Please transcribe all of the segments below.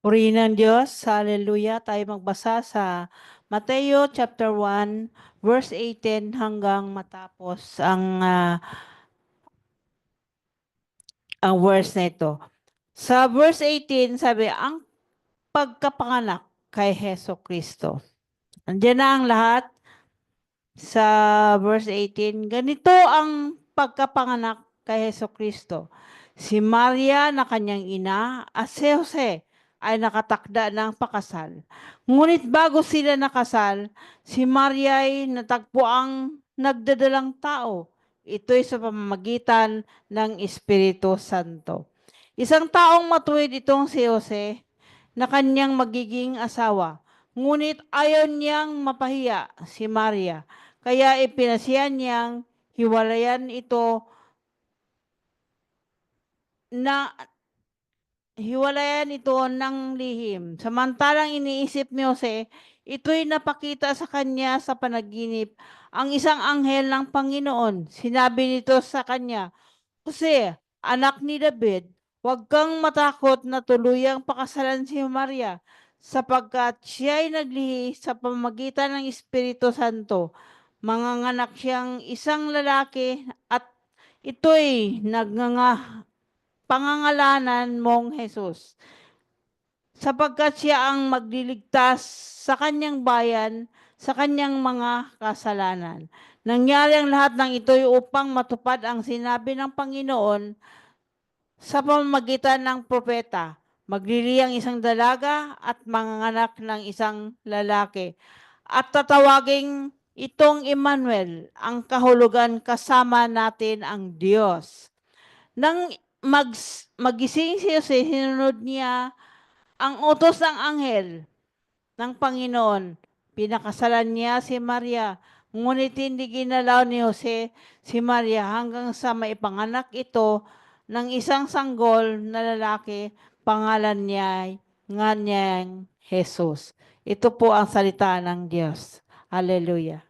Purihin ng Diyos, hallelujah. Tayo magbasa sa Mateo chapter 1, verse 18 hanggang matapos ang verse na ito. Sa verse 18, sabi, ang pagkapanganak kay Heso Kristo. Andiyan na ang lahat sa verse 18. Ganito ang pagkapanganak kay Heso Kristo. Si Maria na kanyang ina at si Jose ay nakatakda ng pakasal. Ngunit bago sila nakasal, si Maria ay natagpo ang nagdadalang tao. Ito'y sa pamamagitan ng Espiritu Santo. Isang taong matuwid itong si Jose na kanyang magiging asawa. Ngunit ayaw niyang mapahiya si Maria. Kaya ipinasiyan niyang na hiwalayan ito ng lihim. Samantalang iniisip ni Jose, ito'y napakita sa kanya sa panaginip ang isang anghel ng Panginoon. Sinabi nito sa kanya, Jose, anak ni David, huwag kang matakot na tuluyang pakasalan si Maria sapagkat siya'y naglihi sa pamamagitan ng Espiritu Santo. Manganganak siyang isang lalaki at ito'y pangangalanan mong Jesus. Sapagkat siya ang magliligtas sa kanyang bayan sa kanyang mga kasalanan. Nangyari ang lahat ng ito'y upang matupad ang sinabi ng Panginoon sa pamamagitan ng propeta. Magliliyang isang dalaga at manganganak ng isang lalaki. At tatawaging itong Emmanuel, ang kahulugan kasama natin ang Diyos. Nang magising si Jose, sinunod niya ang utos ng anghel ng Panginoon. Pinakasalan niya si Maria. Ngunit hindi ginalaw ni Jose si Maria hanggang sa maipanganak ito ng isang sanggol na lalaki. Pangalan niya nga niyang Jesus. Ito po ang salita ng Diyos. Hallelujah.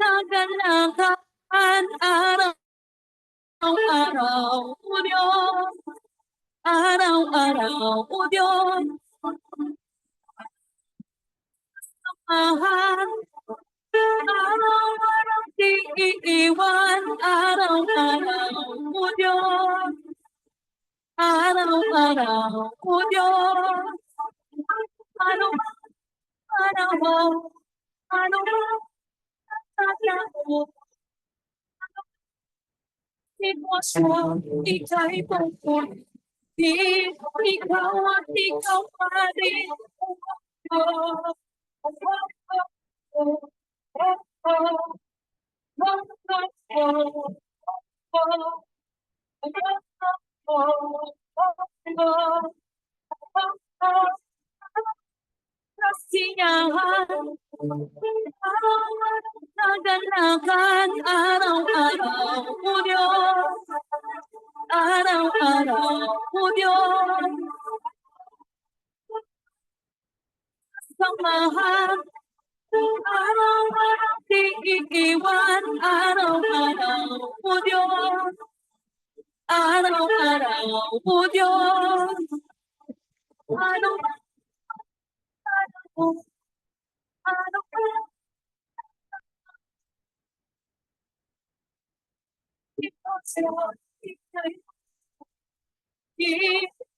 Nagalakan araw-araw, O Diyos, araw-araw, O Diyos, samahan, araw-araw di iiwan, araw-araw, O Diyos, araw-araw, O Diyos, ano mo, ano mo, tatya mo, sitwasyon, ika'y pupuli. Ikaw at ikaw pa rin. Kasiyahan, nagalakan araw-araw mo Diyos, araw-araw mo Diyos, samahan, araw-araw di iiwan, araw-araw mo Diyos, araw-araw mo Diyos, araw-araw, araw-araw,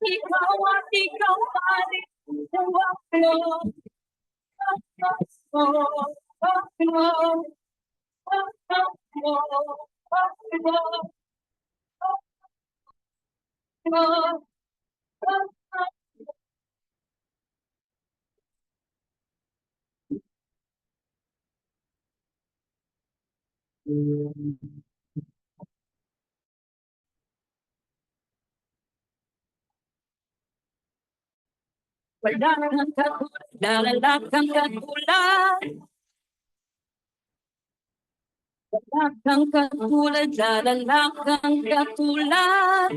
ikaw at ikaw pa rin, wala kang katulad, wala kang katulad. Wala kang katulad, wala kang katulad.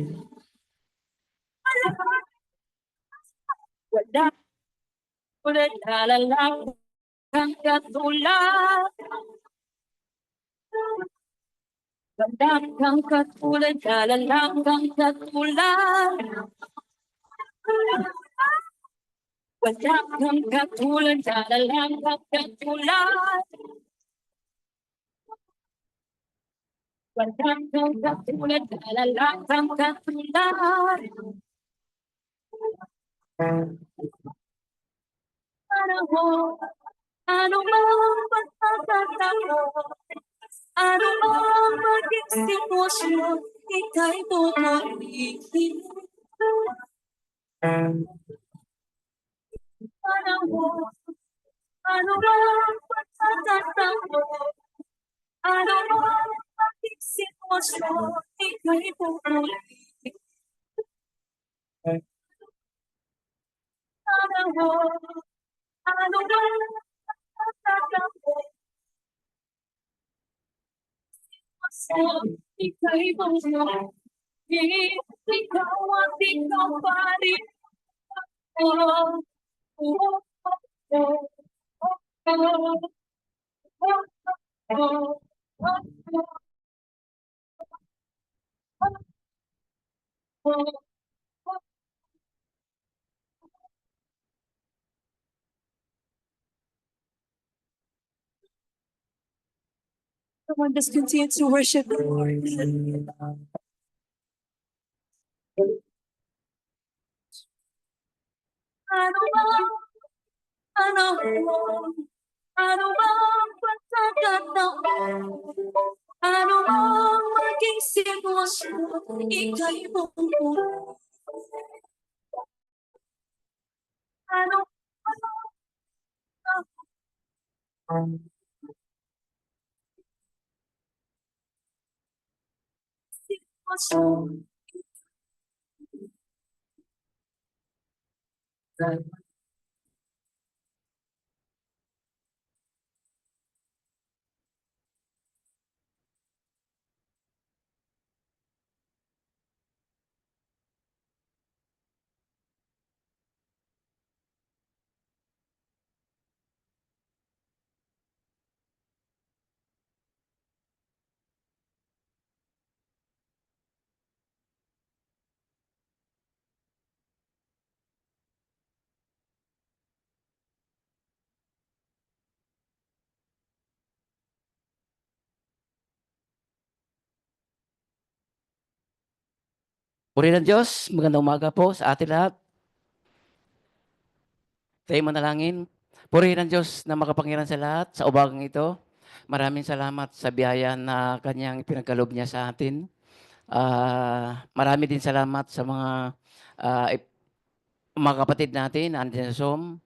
Wala katulad, wala kang katulad. Wala kang katulad, wala kang katulad. Wala kang katulad, wala kang katulad. Wala kang katulad, wala kang katulad. Ano mang pagkakataon, ano mang maging sitwasyon, ika'y pupurihin. Ano mang pagkakataon, ano mang maging sitwasyon, ika'y pupurihin. Ano mang pagkakataon, ika'y pupurihin. Ikaw at ikaw pa rin. Someone just continue to worship the Lord. Ano bang pagkakataon, ano bang maging sitwasyon, ika'y pupurihin. Ano sitwasyon, Purihin ng Diyos, magandang umaga po sa atin lahat. Tayo manalangin. Purihin ng Diyos na makapangyarihan sa lahat sa umagang ito. Maraming salamat sa biyaya na kanyang pinagkaloob niya sa atin. Marami din salamat sa mga kapatid natin, andiyan sa Zoom.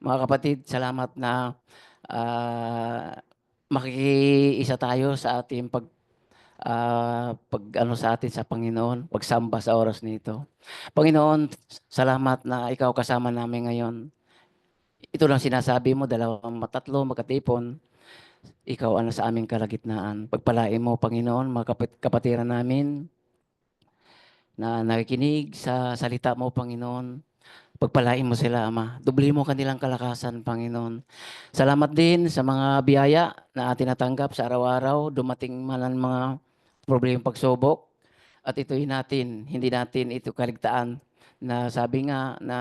Mga kapatid, salamat na makikiisa tayo sa ating pag ano sa atin sa Panginoon, pagsamba sa oras nito. Panginoon, salamat na ikaw kasama namin ngayon. Ito lang sinasabi mo, dalawang matatlo, magkatipon, ikaw ang sa aming kalagitnaan. Pagpalain mo, Panginoon, mga kapatiran namin na nakikinig sa salita mo, Panginoon. Pagpalain mo sila, Ama. Dubli mo kanilang kalakasan, Panginoon. Salamat din sa mga biyaya na atin natanggap sa araw-araw. Dumating man ang mga problema pagsubok. At ito'y hindi natin ito kaligtaan na sabi nga na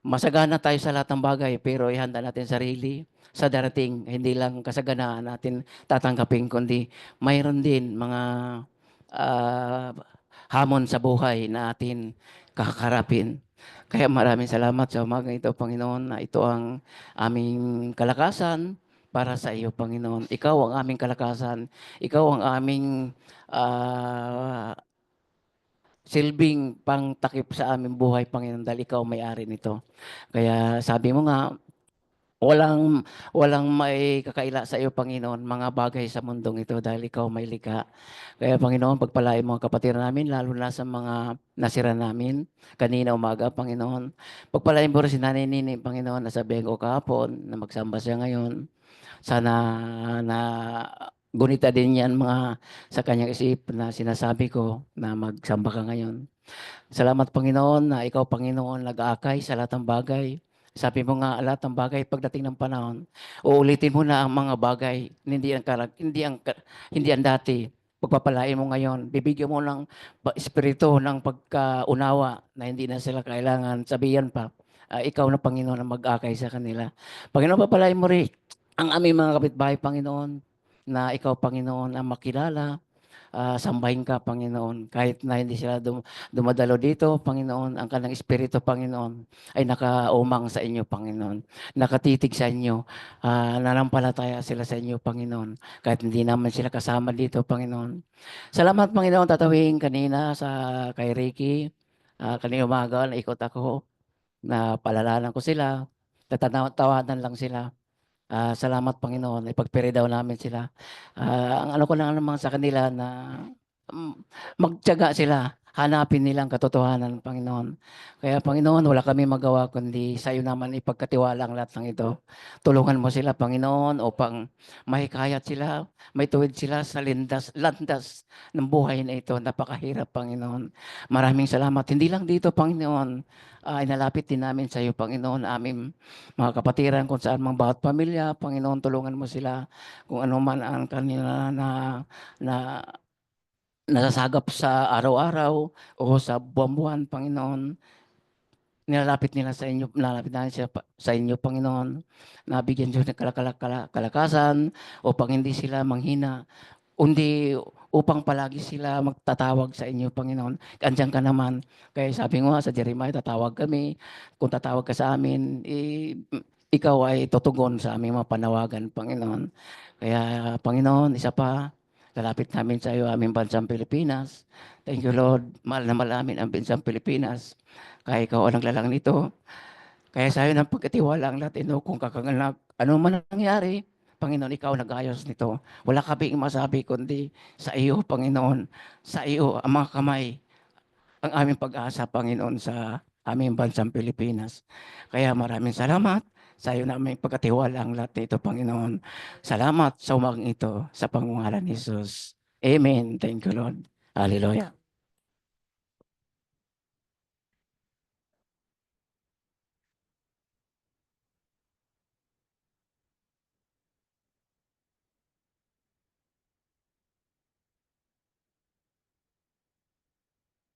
masagana tayo sa lahat ng bagay pero ihanda natin sarili sa darating. Hindi lang kasaganaan natin tatanggapin kundi mayroon din mga ah, hamon sa buhay na atin kakaharapin. Kaya maraming salamat sa umaga ito, Panginoon, na ito ang aming kalakasan para sa iyo, Panginoon. Ikaw ang aming kalakasan. Ikaw ang aming ah, silbing pangtakip sa aming buhay, Panginoon, dahil ikaw may-ari nito. Kaya sabi mo nga, walang walang may kakaila sa iyo, Panginoon, mga bagay sa mundong ito dahil ikaw may likha. Kaya Panginoon, pagpalain mo ang kapatid namin, lalo na sa mga nasira namin kanina umaga, Panginoon. Pagpalain mo rin si Nanay Nini, Panginoon, nasabihin ko kahapon na magsamba siya ngayon. Sana na gunita din yan mga sa kanyang isip na sinasabi ko na magsamba ka ngayon. Salamat, Panginoon, na ikaw, Panginoon, nag-aakay sa lahat ng bagay. Sabi mo nga, lahat ng bagay pagdating ng panahon, uulitin mo na ang mga bagay, hindi ang dati. Pagpapalain mo ngayon, bibigyan mo ng espiritu ng pagkaunawa na hindi na sila kailangan sabihan pa. Ikaw na, Panginoon, ang mag-akay sa kanila. Panginoon, papalain mo rin ang aming mga kapitbahay, Panginoon, na ikaw, Panginoon, ang makilala, sambahin ka, Panginoon. Kahit na hindi sila dumadalo dito, Panginoon, ang kanang espiritu, Panginoon, ay nakaumang sa inyo, Panginoon. Nakatitig sa inyo. Nanampalataya sila sa inyo, Panginoon. Kahit hindi naman sila kasama dito, Panginoon. Salamat, Panginoon, tatawin kanina kay Ricky. Kanina umaga, naikot ako, na palalanan ko sila. Tawanan lang sila. Salamat, Panginoon. Ipagpiri daw namin sila. Ang ano ko lang naman sa kanila na mm, magtiyaga sila. Hanapin nilang katotohanan, Panginoon. Kaya, Panginoon, wala kami magawa kundi sa iyo naman ipagkatiwala ang lahat ng ito. Tulungan mo sila, Panginoon, upang mahikayat sila, may tuwid sila sa landas ng buhay na ito. Napakahirap, Panginoon. Maraming salamat. Hindi lang dito, Panginoon. Inalapit din namin sa iyo, Panginoon, aming mga kapatiran kung saan mga bawat pamilya, Panginoon, tulungan mo sila kung ano man ang kanila na nasasagap sa araw-araw o sa buwan-buwan, Panginoon. Nilalapit namin siya sa inyo, Panginoon. Nabigyan siya ng kalakasan upang hindi sila manghina, kundi upang palagi sila magtatawag sa inyo, Panginoon. Andiyan ka naman. Kaya sabi nga sa Jeremiah, tatawag kami. Kung tatawag ka sa amin, ikaw ay tutugon sa aming mga panawagan, Panginoon. Kaya, Panginoon, isa pa, lalapit namin sa iyo, aming bansang Pilipinas. Thank you, Lord. Mahal na mahal namin ang bansang Pilipinas. Kaya ikaw ang naglalang nito. Kaya sa iyo ng pagkatiwala ang Latino kung kakanganak, ano man ang nangyari, Panginoon, ikaw nag-ayos nito. Wala kaming masabi kundi sa iyo, Panginoon. Sa iyo, ang mga kamay, ang aming pag-asa, Panginoon, sa aming bansang Pilipinas. Kaya maraming salamat sa iyo na aming pagkatiwala ang lahat nito, Panginoon. Salamat sa umagang ito sa pangungalan ni Jesus. Amen. Thank you, Lord. Hallelujah.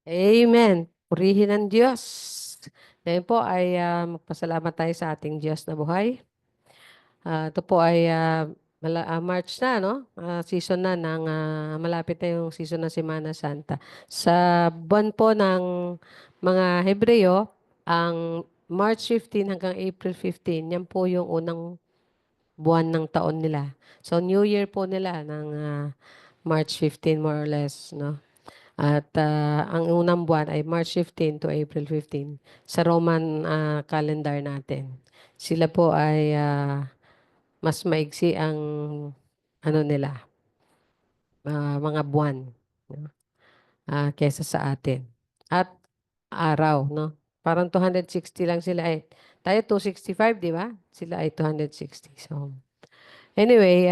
Amen. Purihin ang Diyos. Ngayon po ay magpasalamat tayo sa ating Diyos na buhay. Ito po ay March na, no? Season na ng malapit na yung season ng Semana Santa. Sa buwan po ng mga Hebreo, ang March 15 hanggang April 15, yan po yung unang buwan ng taon nila. So, New Year po nila ng March 15 more or less, no? At ang unang buwan ay March 15 to April 15 sa Roman calendar natin. Sila po ay mas maigsi ang ano nila, mga buwan, no? Kesa sa atin. At araw, no? Parang 260 lang sila eh. Tayo 265, di ba? Sila ay 260. So, anyway,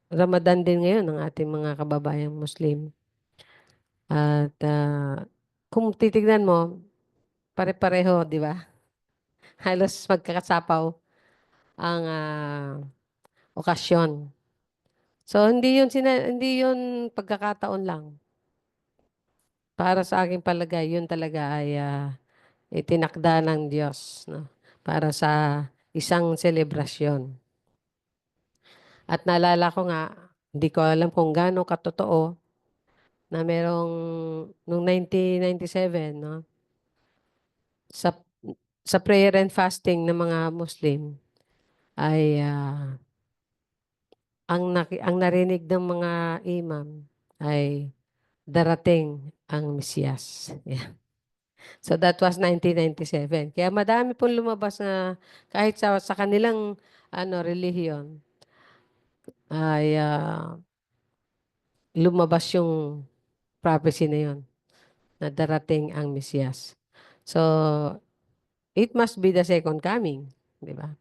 Ramadan din ngayon ng ating mga kababayang Muslim. At kung titignan mo, pare-pareho, di ba? Halos magkakasapaw ang okasyon. So, hindi yun pagkakataon lang. Para sa aking palagay, yun talaga ay itinakda ng Diyos, no? Para sa isang selebrasyon. At naalala ko nga, hindi ko alam kung gaano katotoo na merong noong 1997, no? Sa sa prayer and fasting ng mga Muslim ay ang narinig ng mga imam ay darating ang Mesiyas. Yeah. So that was 1997. Kaya madami pong lumabas na kahit sa kanilang relihiyon ay lumabas yung prophecy na yun na darating ang Mesiyas. So it must be the second coming, di ba?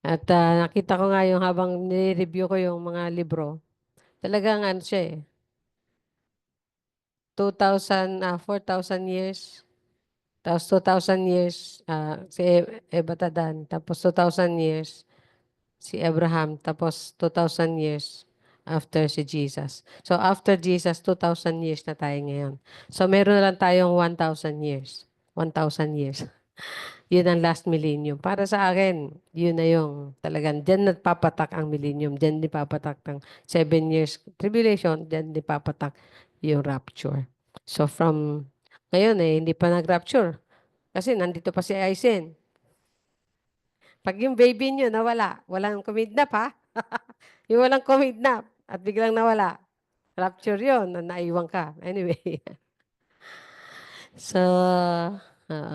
At nakita ko nga yung habang nire-review ko yung mga libro, talagang ano siya eh, 4,000 years, tapos 2,000 years si Ebatadan, tapos 2,000 years si Abraham, tapos 2,000 years after si Jesus. So after Jesus, 2,000 years na tayo ngayon. So meron na lang tayong 1,000 years. 1,000 years. Yun ang last millennium. Para sa akin, yun na yung talagang dyan nagpapatak ang millennium. Dyan di papatak ng 7 years tribulation. Dyan di papatak yung rapture. So from ngayon hindi pa nag-rapture. Kasi nandito pa si Aizen. Pag yung baby nyo nawala, walang kumidnap ha? Yung walang kumidnap at biglang nawala. Rapture yun, na naiwan ka. Anyway. So,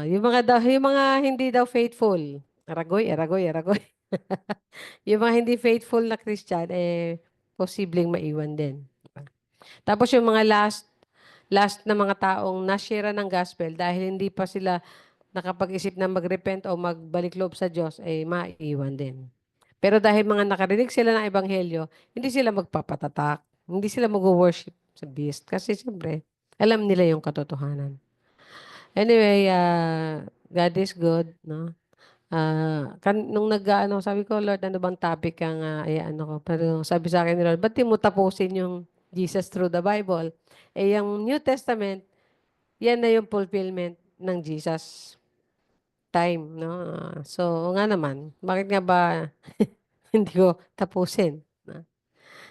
yung mga hindi daw faithful, aragoy, aragoy, aragoy. Yung mga hindi faithful na Christian, posibleng maiwan din. Tapos yung mga last na mga taong nasyera ng gospel dahil hindi pa sila nakapag-isip na mag-repent o magbalik loob sa Diyos, maiwan din. Pero dahil mga nakarinig sila ng ebanghelyo, hindi sila magpapatatak, hindi sila mag-worship sa beast. Kasi siyempre, alam nila yung katotohanan. Anyway, God is good, no? Nung sabi ko, Lord, ano bang topic ang ano ko? Pero sabi sa akin ni Lord, ba't di mo tapusin yung Jesus through the Bible? Yung New Testament, yan na yung fulfillment ng Jesus time, no? So, nga naman, bakit nga ba hindi ko tapusin? No?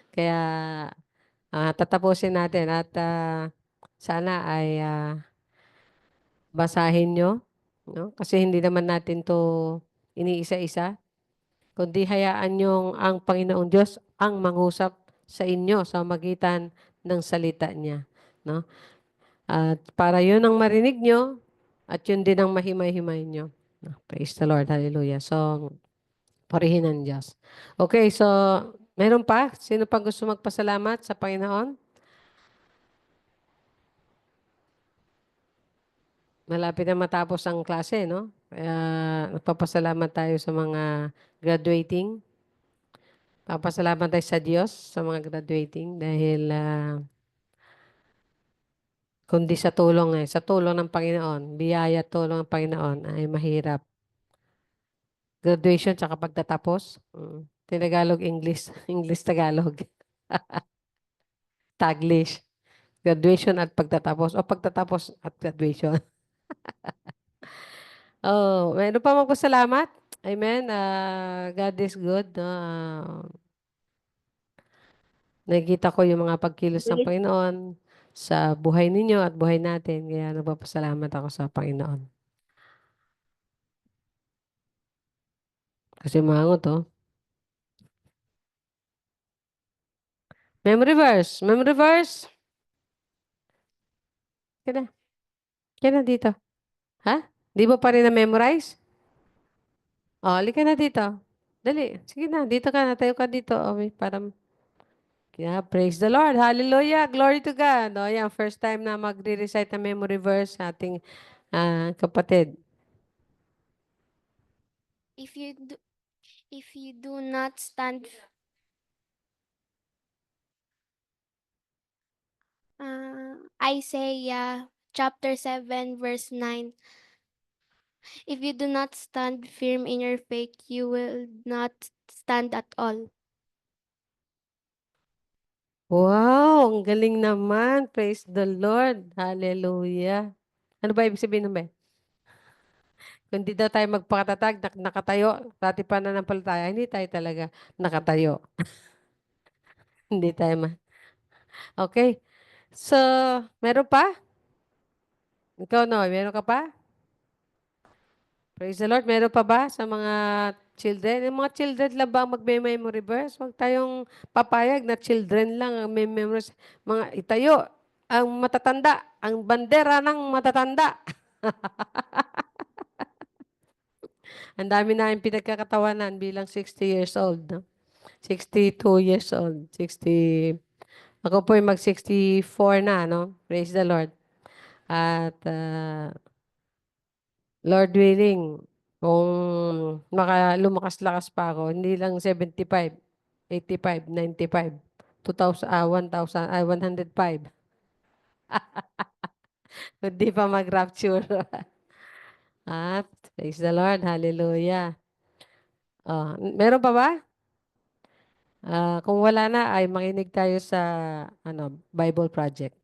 Kaya, tatapusin natin at sana ay basahin nyo, no? Kasi hindi naman natin to iniisa-isa, kundi hayaan nyo ang Panginoong Diyos ang mangusap sa inyo sa magitan ng salita niya, no? At para yun ang marinig nyo at yun din ang mahimay-himay nyo. No? Praise the Lord. Hallelujah. So, purihin ang Diyos. Okay, so meron pa? Sino pa gusto magpasalamat sa Panginoon? Malapit na matapos ang klase, no? Kaya nagpapasalamat tayo sa mga graduating. Papasalamat tayo sa Diyos sa mga graduating dahil kundi sa tulong ng Panginoon, biyaya at tulong ng Panginoon ay mahirap. Graduation tsaka pagtatapos. Tinagalog, English. English-Tagalog. Taglish. Graduation at pagtatapos. O pagtatapos at graduation. Oh, meron pa magpasalamat? Amen. God is good. No? Nakikita ko yung mga pagkilos ng Panginoon sa buhay ninyo at buhay natin. Kaya nagpapasalamat ako sa Panginoon. Kasi mango to. Memory verse. Memory verse. Kaya na. Kaya na dito. Ha? Di mo pa rin na-memorize? Oh, halika na dito. Dali. Sige na. Dito ka na. Tayo ka dito. Oh, para... Yeah, praise the Lord. Hallelujah. Glory to God. O, yan. First time na magre-recite ng memory verse sa ating kapatid. If you do not stand Isaiah chapter 7 verse 9. If you do not stand firm in your faith, you will not stand at all. Wow, ang galing naman. Praise the Lord. Hallelujah. Ano ba ibig sabihin nun, be? Kung di daw tayo magpakatatag, nakatayo, dati pananampalataya, hindi tayo talaga nakatayo. Hindi tayo Okay. So, meron pa? Ikaw, no? Meron ka pa? Praise the Lord. Meron pa ba sa mga children? Yung mga children lang ba ang magme-memory verse? Huwag tayong papayag na children lang ang may memory. Mga itayo, ang matatanda, ang bandera ng matatanda. Ang dami namin pinagkakatawanan bilang 60 years old. No? 62 years old. Ako po yung mag-64 na, no? Praise the Lord. At Lord willing, kung lumakas-lakas pa ako, hindi lang 75, 85, 95, 2,000, 1,000, 105. Hindi pa mag-rapture. Praise the Lord. Hallelujah. Meron pa ba? Kung wala na, ay makinig tayo sa Bible Project.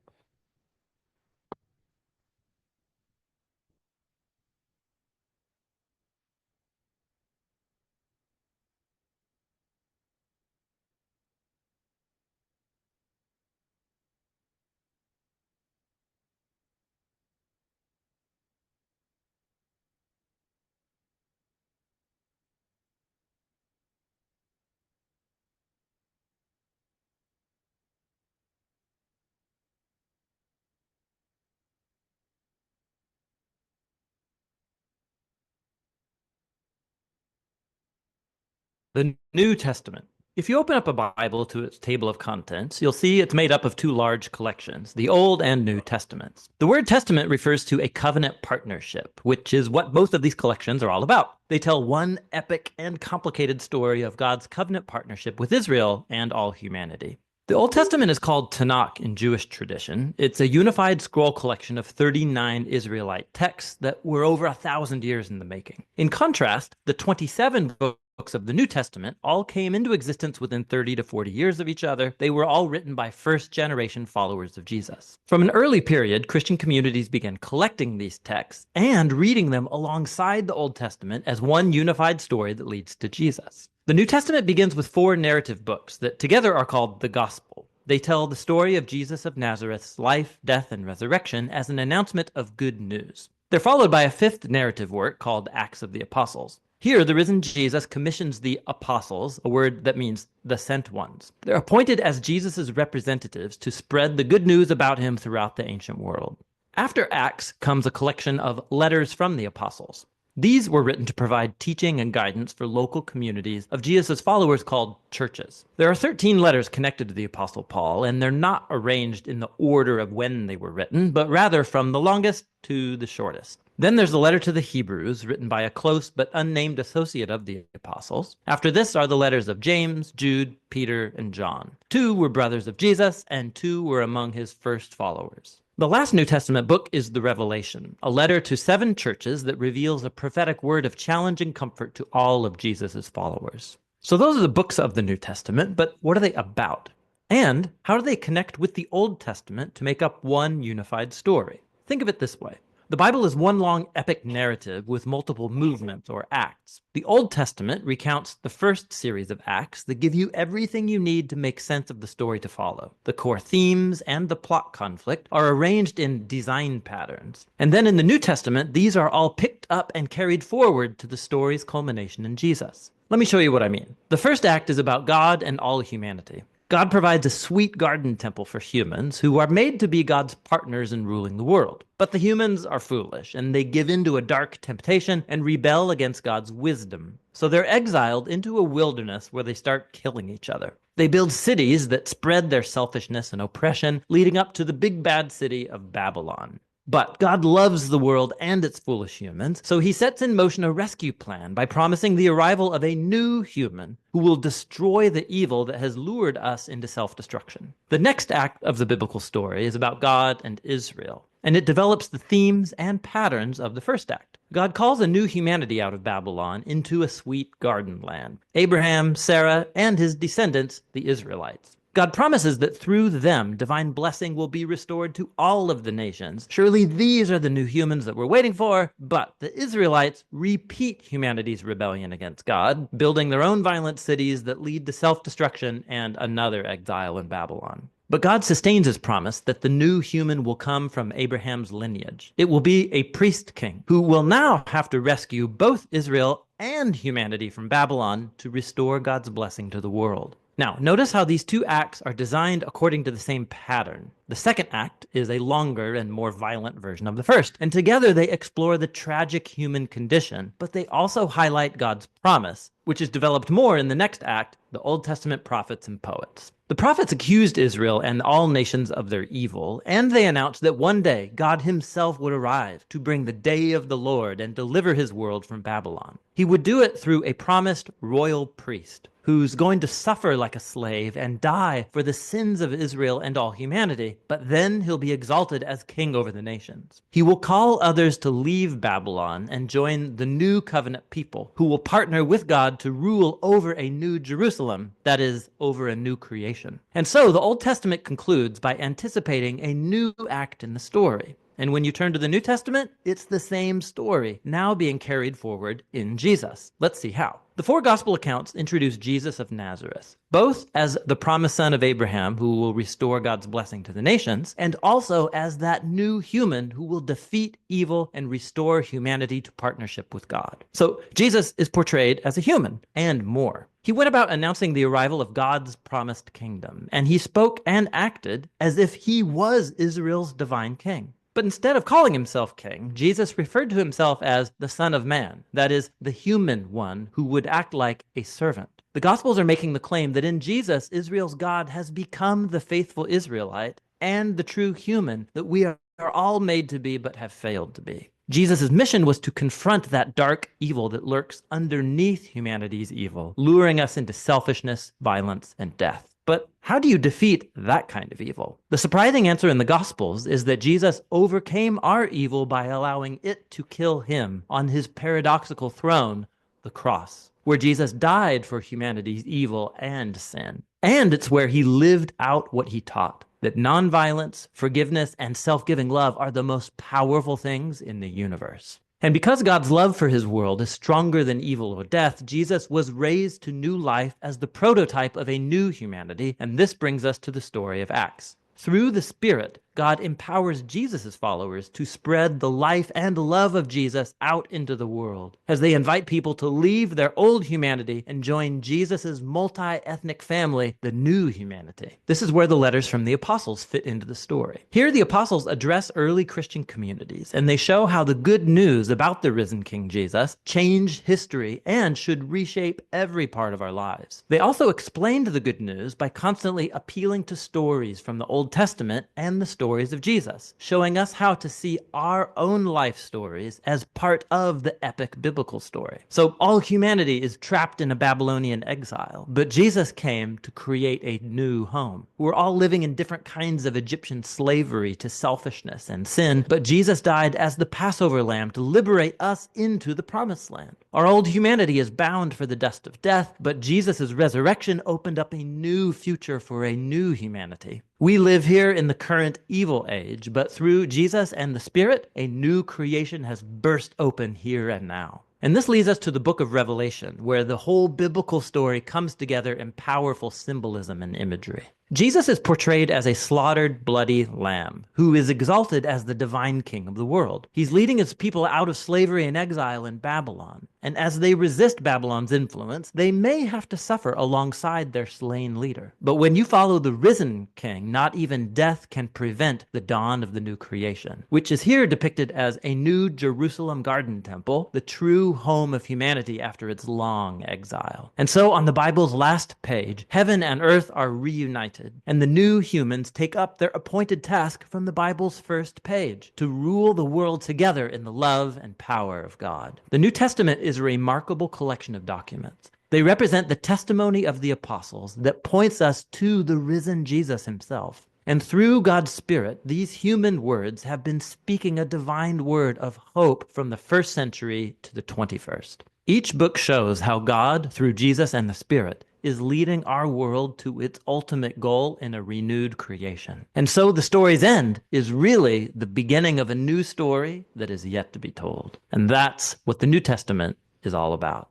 The New Testament. If you open up a Bible to its table of contents, you'll see it's made up of two large collections, the Old and New Testaments. The word testament refers to a covenant partnership, which is what both of these collections are all about. They tell one epic and complicated story of God's covenant partnership with Israel and all humanity. The Old Testament is called Tanakh in Jewish tradition. It's a unified scroll collection of 39 Israelite texts that were over 1,000 years in the making. In contrast, the 27 books of the New Testament all came into existence within 30 to 40 years of each other. They were all written by first-generation followers of Jesus. From an early period, Christian communities began collecting these texts and reading them alongside the Old Testament as one unified story that leads to Jesus. The New Testament begins with 4 narrative books that together are called the Gospel. They tell the story of Jesus of Nazareth's life, death, and resurrection as an announcement of good news. They're followed by a 5th narrative work called Acts of the Apostles. Here, the risen Jesus commissions the apostles, a word that means the sent ones. They're appointed as Jesus' representatives to spread the good news about him throughout the ancient world. After Acts comes a collection of letters from the apostles. These were written to provide teaching and guidance for local communities of Jesus' followers called churches. There are 13 letters connected to the Apostle Paul, and they're not arranged in the order of when they were written, but rather from the longest to the shortest. Then there's the letter to the Hebrews, written by a close but unnamed associate of the apostles. After this are the letters of James, Jude, Peter, and John. 2 were brothers of Jesus, and 2 were among his first followers. The last New Testament book is the Revelation, a letter to 7 churches that reveals a prophetic word of challenge and comfort to all of Jesus' followers. So those are the books of the New Testament, but what are they about? And how do they connect with the Old Testament to make up one unified story? Think of it this way. The Bible is one long epic narrative with multiple movements or acts. The Old Testament recounts the first series of acts that give you everything you need to make sense of the story to follow. The core themes and the plot conflict are arranged in design patterns. And then in the New Testament, these are all picked up and carried forward to the story's culmination in Jesus. Let me show you what I mean. The first act is about God and all humanity. God provides a sweet garden temple for humans who are made to be God's partners in ruling the world. But the humans are foolish, and they give in to a dark temptation and rebel against God's wisdom. So they're exiled into a wilderness where they start killing each other. They build cities that spread their selfishness and oppression, leading up to the big bad city of Babylon. But God loves the world and its foolish humans, so he sets in motion a rescue plan by promising the arrival of a new human who will destroy the evil that has lured us into self-destruction. The next act of the biblical story is about God and Israel, and it develops the themes and patterns of the first act. God calls a new humanity out of Babylon into a sweet garden land: Abraham, Sarah, and his descendants, the Israelites. God promises that through them, divine blessing will be restored to all of the nations. Surely these are the new humans that we're waiting for, but the Israelites repeat humanity's rebellion against God, building their own violent cities that lead to self-destruction and another exile in Babylon. But God sustains his promise that the new human will come from Abraham's lineage. It will be a priest king who will now have to rescue both Israel and humanity from Babylon to restore God's blessing to the world. Now, notice how these two acts are designed according to the same pattern. The second act is a longer and more violent version of the first, and together they explore the tragic human condition, but they also highlight God's promise, which is developed more in the next act, the Old Testament prophets and poets. The prophets accused Israel and all nations of their evil, and they announced that one day God himself would arrive to bring the day of the Lord and deliver his world from Babylon. He would do it through a promised royal priest who's going to suffer like a slave and die for the sins of Israel and all humanity, but then he'll be exalted as king over the nations. He will call others to leave Babylon and join the new covenant people who will partner with God to rule over a new Jerusalem, that is, over a new creation. And so the Old Testament concludes by anticipating a new act in the story. And when you turn to the New Testament, it's the same story, now being carried forward in Jesus. Let's see how. The four gospel accounts introduce Jesus of Nazareth, both as the promised son of Abraham who will restore God's blessing to the nations, and also as that new human who will defeat evil and restore humanity to partnership with God. So Jesus is portrayed as a human, and more. He went about announcing the arrival of God's promised kingdom, and he spoke and acted as if he was Israel's divine king. But instead of calling himself king, Jesus referred to himself as the Son of Man, that is, the human one who would act like a servant. The Gospels are making the claim that in Jesus, Israel's God has become the faithful Israelite and the true human that we are all made to be but have failed to be. Jesus' mission was to confront that dark evil that lurks underneath humanity's evil, luring us into selfishness, violence, and death. But how do you defeat that kind of evil? The surprising answer in the Gospels is that Jesus overcame our evil by allowing it to kill him on his paradoxical throne, the cross, where Jesus died for humanity's evil and sin. And it's where he lived out what he taught, that nonviolence, forgiveness, and self-giving love are the most powerful things in the universe. And because God's love for his world is stronger than evil or death, Jesus was raised to new life as the prototype of a new humanity, and this brings us to the story of Acts. Through the Spirit, God empowers Jesus' followers to spread the life and love of Jesus out into the world as they invite people to leave their old humanity and join Jesus' multi-ethnic family, the new humanity. This is where the letters from the apostles fit into the story. Here, the apostles address early Christian communities, and they show how the good news about the risen King Jesus changed history and should reshape every part of our lives. They also explained the good news by constantly appealing to stories from the Old Testament and the stories of Jesus, showing us how to see our own life stories as part of the epic biblical story. So all humanity is trapped in a Babylonian exile, but Jesus came to create a new home. We're all living in different kinds of Egyptian slavery to selfishness and sin, but Jesus died as the Passover lamb to liberate us into the promised land. Our old humanity is bound for the dust of death, but Jesus' resurrection opened up a new future for a new humanity. We live here in the current evil age, but through Jesus and the Spirit, a new creation has burst open here and now. And this leads us to the book of Revelation, where the whole biblical story comes together in powerful symbolism and imagery. Jesus is portrayed as a slaughtered, bloody lamb who is exalted as the divine king of the world. He's leading his people out of slavery and exile in Babylon, And as they resist Babylon's influence, they may have to suffer alongside their slain leader. But when you follow the risen king, not even death can prevent the dawn of the new creation, which is here depicted as a new Jerusalem garden temple, the true home of humanity after its long exile. And so on the Bible's last page, heaven and earth are reunited, and the new humans take up their appointed task from the Bible's first page, to rule the world together in the love and power of God. The New Testament is a remarkable collection of documents. They represent the testimony of the apostles that points us to the risen Jesus himself. And through God's Spirit, these human words have been speaking a divine word of hope from the first century to the 21st. Each book shows how God, through Jesus and the Spirit, is leading our world to its ultimate goal in a renewed creation. And so the story's end is really the beginning of a new story that is yet to be told. And that's what the New Testament is all about.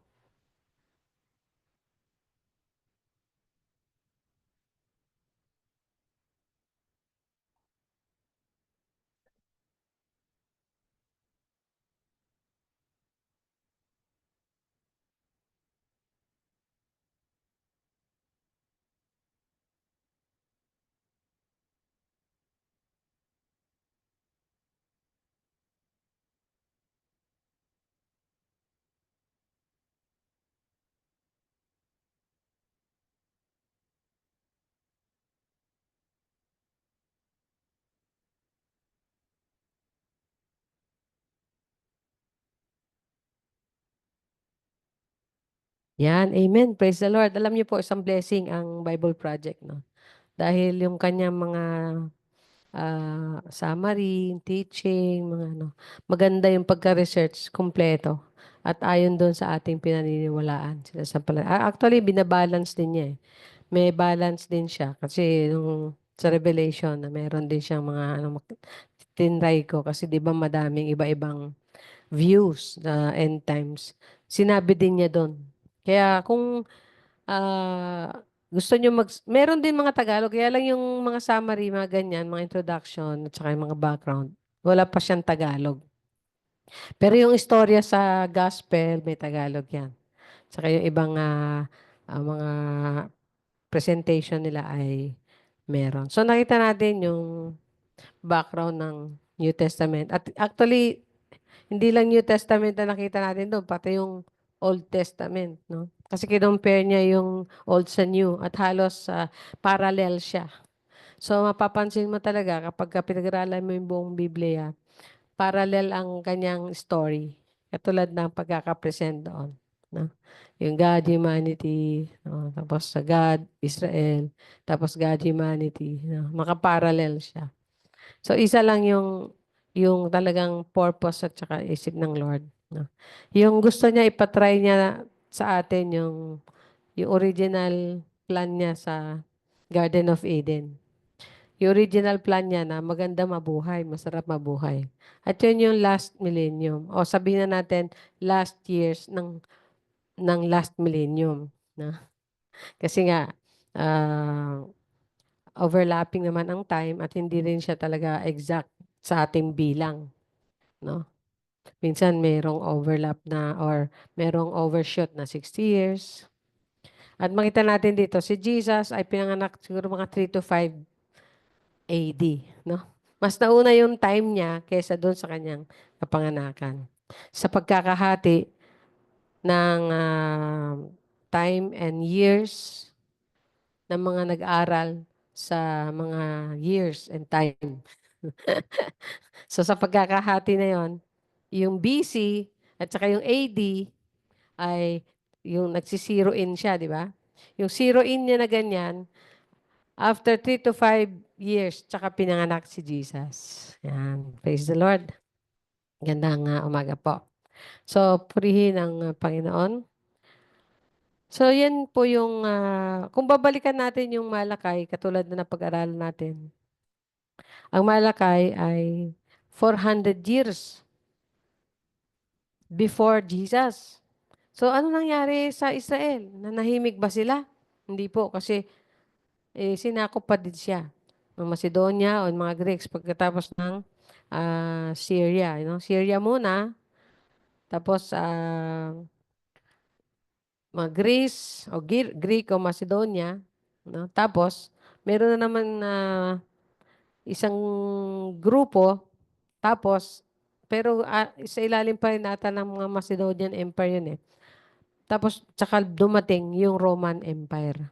Yan, amen. Praise the Lord. Alam niyo po, isang blessing ang Bible Project, no? Dahil yung kanyang mga summary, teaching, mga ano, maganda yung pagka-research, kompleto. At ayon doon sa ating pinaniniwalaan. Actually, binabalance din niya eh. May balance din siya. Kasi nung sa Revelation, na meron din siyang mga ano, tinry ko. Kasi di ba madaming iba-ibang views na end times. Sinabi din niya doon. Kaya kung gusto nyo meron din mga Tagalog, kaya lang yung mga summary, mga ganyan, mga introduction, at saka yung mga background, wala pa siyang Tagalog. Pero yung istorya sa gospel, may Tagalog yan. Saka yung ibang mga presentation nila ay meron. So nakita natin yung background ng New Testament. At actually, hindi lang New Testament na nakita natin doon, pati yung Old Testament, no? Kasi kinompare niya yung Old sa New at halos parallel siya. So mapapansin mo talaga kapag pinag-aralan mo yung buong Biblia, parallel ang kanyang story. Katulad ng pagkakapresent doon, no? Yung God, humanity, no? Tapos sa God, Israel, tapos God, humanity, no? Makaparallel siya. So isa lang yung talagang purpose at saka isip ng Lord, no? Yung gusto niya ipatry niya sa atin yung original plan niya sa Garden of Eden. Yung original plan niya na maganda mabuhay, masarap mabuhay. At yun yung last millennium. O sabihin na natin last years ng last millennium, no? Kasi nga overlapping naman ang time at hindi rin siya talaga exact sa ating bilang, no? Minsan merong overlap na or merong overshoot na 60 years. At makita natin dito, si Jesus ay pinanganak siguro mga 3 to 5 AD, no? Mas nauna yung time niya kaysa doon sa kanyang kapanganakan. Sa pagkakahati ng time and years ng mga nag-aral sa mga years and time. So sa pagkakahati na yon, yung BC at saka yung AD ay yung nagsisiro in siya, di ba? Yung zero in niya na ganyan, after 3 to 5 years, tsaka pinanganak si Jesus. Yan. Praise the Lord. Gandang umaga po. So, purihin ang Panginoon. So, yan po yung, kung babalikan natin yung Malakay, katulad na napag-aralan natin, ang Malakay ay 400 years before Jesus. So, ano nangyari sa Israel? Nanahimik ba sila? Hindi po, kasi sinakop pa din siya ng Macedonia o mga Greeks pagkatapos ng Syria. You know? Syria muna, tapos mga Greece o Greek o Macedonia, no? Tapos meron na naman na isang grupo, tapos pero sa ilalim pa rin ata ng mga Macedonian Empire yun eh. Tapos tsaka dumating yung Roman Empire,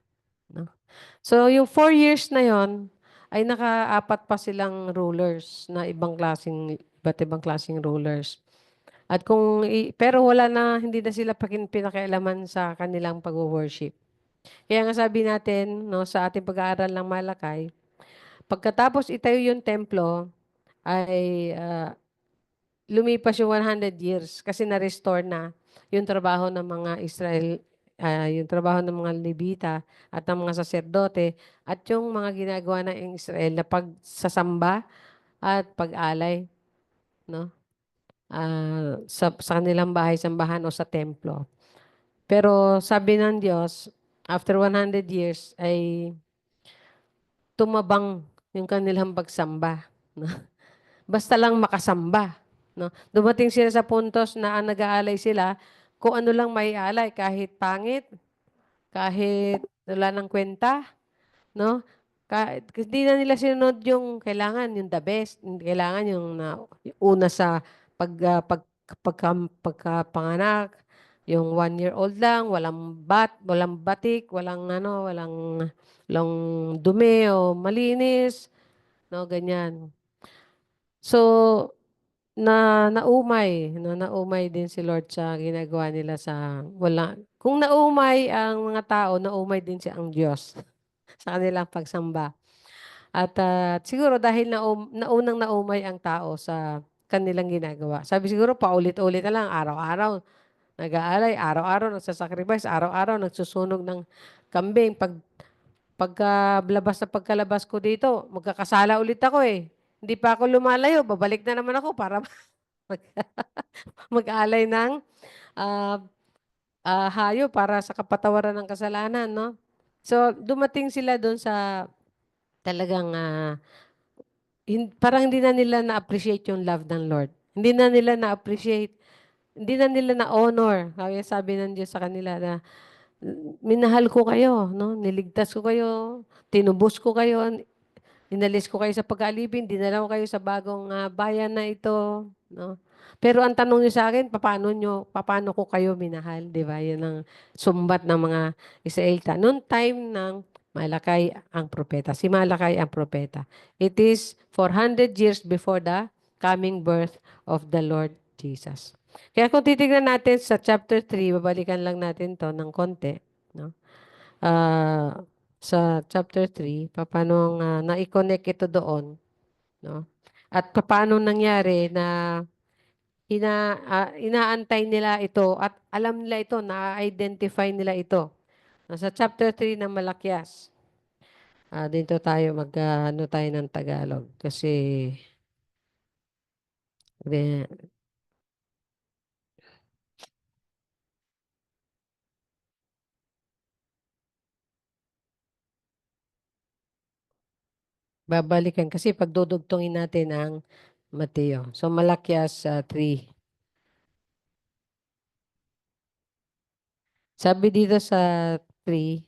no? So yung 4 years na yon ay nakaapat pa silang rulers na iba't ibang klaseng rulers. At pero wala na, hindi na sila pinakialaman sa kanilang pag-worship. Kaya nga sabi natin, no, sa ating pag-aaral ng Malakay, pagkatapos itayo yung templo, ay lumipas yung 100 years kasi na-restore na yung trabaho ng mga yung trabaho ng mga Levita at ng mga saserdote at yung mga ginagawa ng Israel na pagsasamba at pag-alay, no? Sa kanilang bahay-sambahan o sa templo. Pero sabi ng Diyos, after 100 years ay tumabang yung kanilang pagsamba, no? Basta lang makasamba, no? Dumating sila sa puntos na ang nag-aalay sila, kung ano lang may alay, kahit pangit, kahit wala ng kwenta, no? Hindi na nila sinunod yung kailangan, yung the best, kailangan yung una sa pagkapanganak, yung 1 year old lang, walang batik, walang dumi o malinis, no, ganyan. So, naumay din si Lord sa ginagawa nila kung naumay ang mga tao, naumay din ang Diyos sa kanilang pagsamba. At siguro dahil naunang naumay ang tao sa kanilang ginagawa. Sabi siguro paulit-ulit na lang, araw-araw nag-aalay, araw-araw nagsasacrifice, araw-araw nagsusunog ng kambing. Pagkalabas ko dito, magkakasala ulit ako eh. Hindi pa ako lumalayo, babalik na naman ako para mag-alay ng hayo para sa kapatawaran ng kasalanan, no? So, dumating sila doon sa talagang parang hindi na nila na-appreciate yung love ng Lord. Hindi na nila na-appreciate, hindi na nila na-honor. Kaya sabi ng Diyos sa kanila na, minahal ko kayo, no? Niligtas ko kayo, tinubos ko kayo, inalis ko kayo sa pag-aalipin, dinala ko kayo sa bagong bayan na ito, no? Pero ang tanong niyo sa akin, paano ko kayo minahal, 'di ba? 'Yan ang sumbat ng mga Israelita. Noong time ng Malakay ang propeta. Si Malakay ang propeta. It is 400 years before the coming birth of the Lord Jesus. Kaya kung titignan natin sa chapter 3, babalikan lang natin 'to ng konti, no? Sa chapter 3, paano na-connect ito doon, no? At paano nangyari na inaantay nila ito at alam nila ito, na-identify nila ito. Sa chapter 3 ng Malakias. Dito tayo ano tayo ng Tagalog kasi babalikan kasi pagdudugtungin natin ang Mateo. So Malakias 3. Sabi dito sa 3,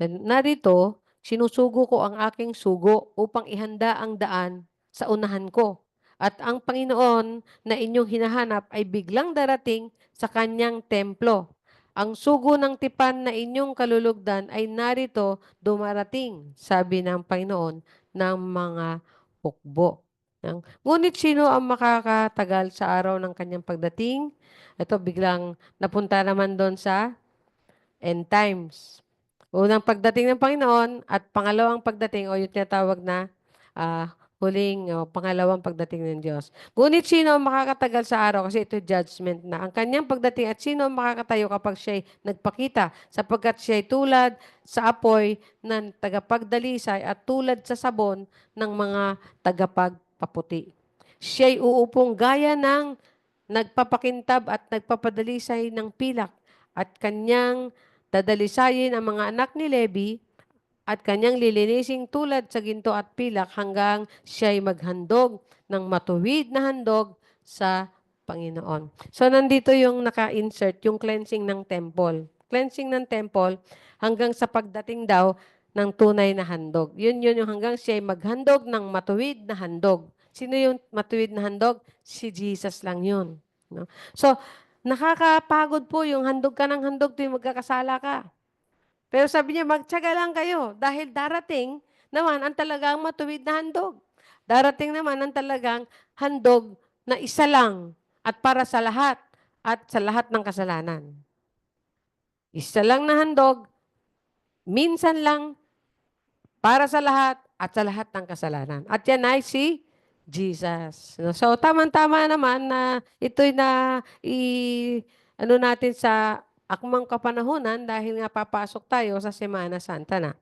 narito, sinusugo ko ang aking sugo upang ihanda ang daan sa unahan ko. At ang Panginoon na inyong hinahanap ay biglang darating sa kanyang templo. Ang sugo ng tipan na inyong kalulugdan ay narito dumarating, sabi ng Panginoon ng mga hukbo. Ngunit sino ang makakatagal sa araw ng kanyang pagdating? Ito biglang napunta naman doon sa end times. Unang pagdating ng Panginoon at pangalawang pagdating o yung tinatawag na huling o pangalawang pagdating ng Diyos. Ngunit sino ang makakatagal sa araw? Kasi ito judgment na. Ang kanyang pagdating at sino ang makakatayo kapag siya'y nagpakita? Sapagkat siya'y tulad sa apoy ng tagapagdalisay at tulad sa sabon ng mga tagapagpaputi. Siya'y uupong gaya ng nagpapakintab at nagpapadalisay ng pilak at kanyang dadalisayin ang mga anak ni Levi at kanyang lilinising tulad sa ginto at pilak hanggang siya'y maghandog ng matuwid na handog sa Panginoon. So, nandito yung naka-insert, yung cleansing ng temple. Cleansing ng temple hanggang sa pagdating daw ng tunay na handog. Yun yung hanggang siya'y maghandog ng matuwid na handog. Sino yung matuwid na handog? Si Jesus lang yun. No? So, nakakapagod po yung handog ka ng handog tuwing magkakasala ka. Pero sabi niya, magtiyaga lang kayo dahil darating naman ang talagang matuwid na handog. Darating naman ang talagang handog na isa lang at para sa lahat at sa lahat ng kasalanan. Isa lang na handog, minsan lang, para sa lahat at sa lahat ng kasalanan. At yan ay si Jesus. So, tama-tama naman na ito'y ano natin sa akmang kapanahunan dahil nga papasok tayo sa Semana Santa na.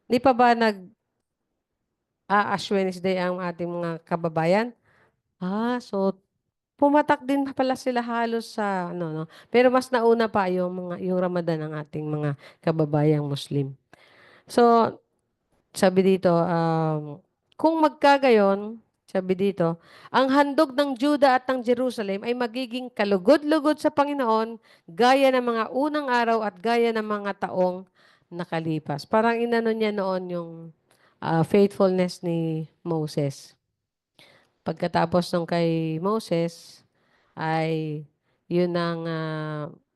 Di pa ba Ash Wednesday ang ating mga kababayan? So pumatak din pala sila halos sa no. Pero mas nauna pa yung Ramadan ng ating mga kababayang Muslim. So sabi dito, kung magkagayon, sabi dito, ang handog ng Juda at ng Jerusalem ay magiging kalugod-lugod sa Panginoon gaya ng mga unang araw at gaya ng mga taong nakalipas. Parang inano niya noon yung faithfulness ni Moses. Pagkatapos nung kay Moses, ay yun ang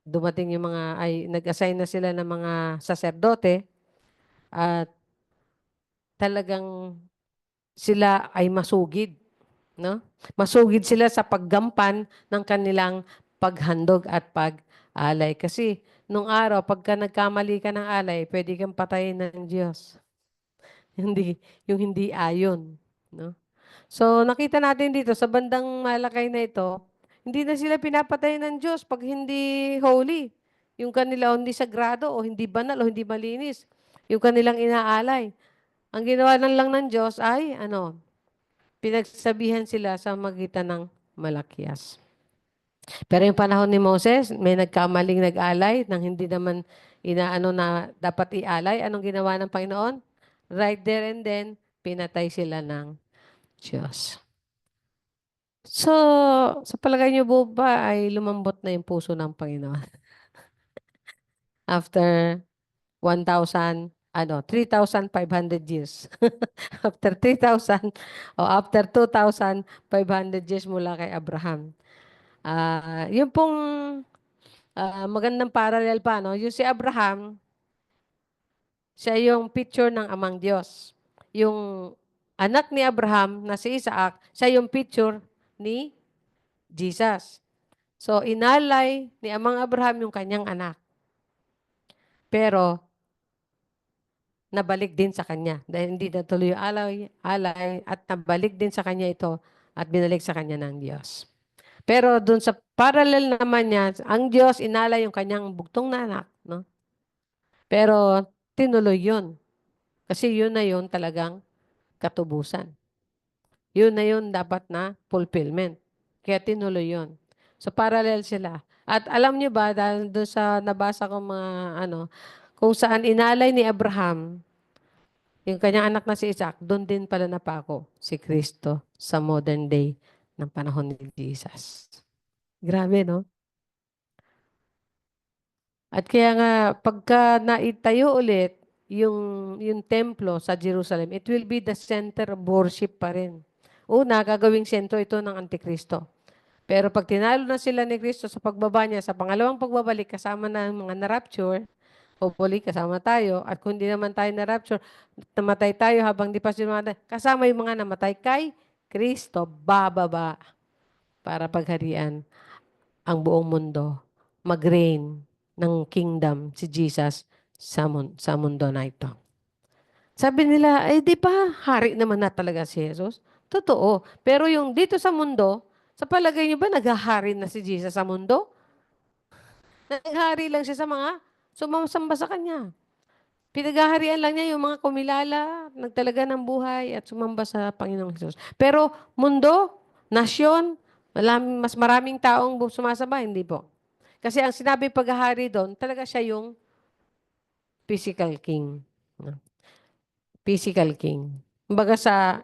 dumating yung nag-assign na sila ng mga saserdote at talagang sila ay masugid, no? Masugid sila sa paggampan ng kanilang paghandog at pag-alay. Kasi nung araw, pagka nagkamali ka ng alay, pwede kang patayin ng Diyos. Yung hindi ayon, no? So, nakita natin dito sa bandang Malakay na ito, hindi na sila pinapatay ng Diyos pag hindi holy. Yung kanila hindi sagrado o hindi banal o hindi malinis. Yung kanilang inaalay. Ang ginawa lang ng Diyos ay, pinagsabihan sila sa magitan ng malakyas. Pero yung panahon ni Moses, may nagkamaling nag-alay nang hindi naman inaano na dapat ialay. Anong ginawa ng Panginoon? Right there and then, pinatay sila ng Diyos. So, sa palagay niyo po ba ay lumambot na yung puso ng Panginoon? After 3,500 years. After 3,000 o after 2,500 years mula kay Abraham. Yung pong magandang parallel pa, no? Yung si Abraham, siya yung picture ng amang Diyos. Yung anak ni Abraham na si Isaac, siya yung picture ni Jesus. So, inalay ni amang Abraham yung kanyang anak. Pero, nabalik din sa kanya. Dahil hindi natuloy yung alay at nabalik din sa kanya ito at binalik sa kanya ng Diyos. Pero dun sa parallel naman niya, ang Diyos inalay yung kanyang bugtong na anak. No? Pero tinuloy yun. Kasi yun na yun talagang katubusan. Yun na yun dapat na fulfillment. Kaya tinuloy yun. So parallel sila. At alam niyo ba, dahil doon sa nabasa ko mga kung saan inalay ni Abraham, yung kanyang anak na si Isaac, doon din pala napako si Kristo sa modern day ng panahon ni Jesus. Grabe, no? At kaya nga, pagka naitayo ulit yung templo sa Jerusalem, it will be the center of worship pa rin. Una, gagawing sentro ito ng Antikristo. Pero pag tinalo na sila ni Kristo sa pagbaba niya, sa pangalawang pagbabalik, kasama na mga na-rapture, hopefully, kasama tayo. At kung di naman tayo na-rapture, namatay tayo habang di pa sila namatay. Kasama yung mga namatay kay Kristo, bababa para pagharian ang buong mundo. Mag-reign ng kingdom si Jesus sa mundo na ito. Sabi nila, di ba hari naman na talaga si Jesus? Totoo. Pero yung dito sa mundo, sa palagay niyo ba naghahari na si Jesus sa mundo? Naghahari lang siya sa mga sumasamba sa Kanya. Pinaghaharian lang niya yung mga kumilala, nagtalaga ng buhay at sumamba sa Panginoong Jesus. Pero mundo, nasyon, mas maraming taong sumasamba, hindi po. Kasi ang sinabi paghahari doon, talaga siya yung physical king. No? Physical king. Kumbaga sa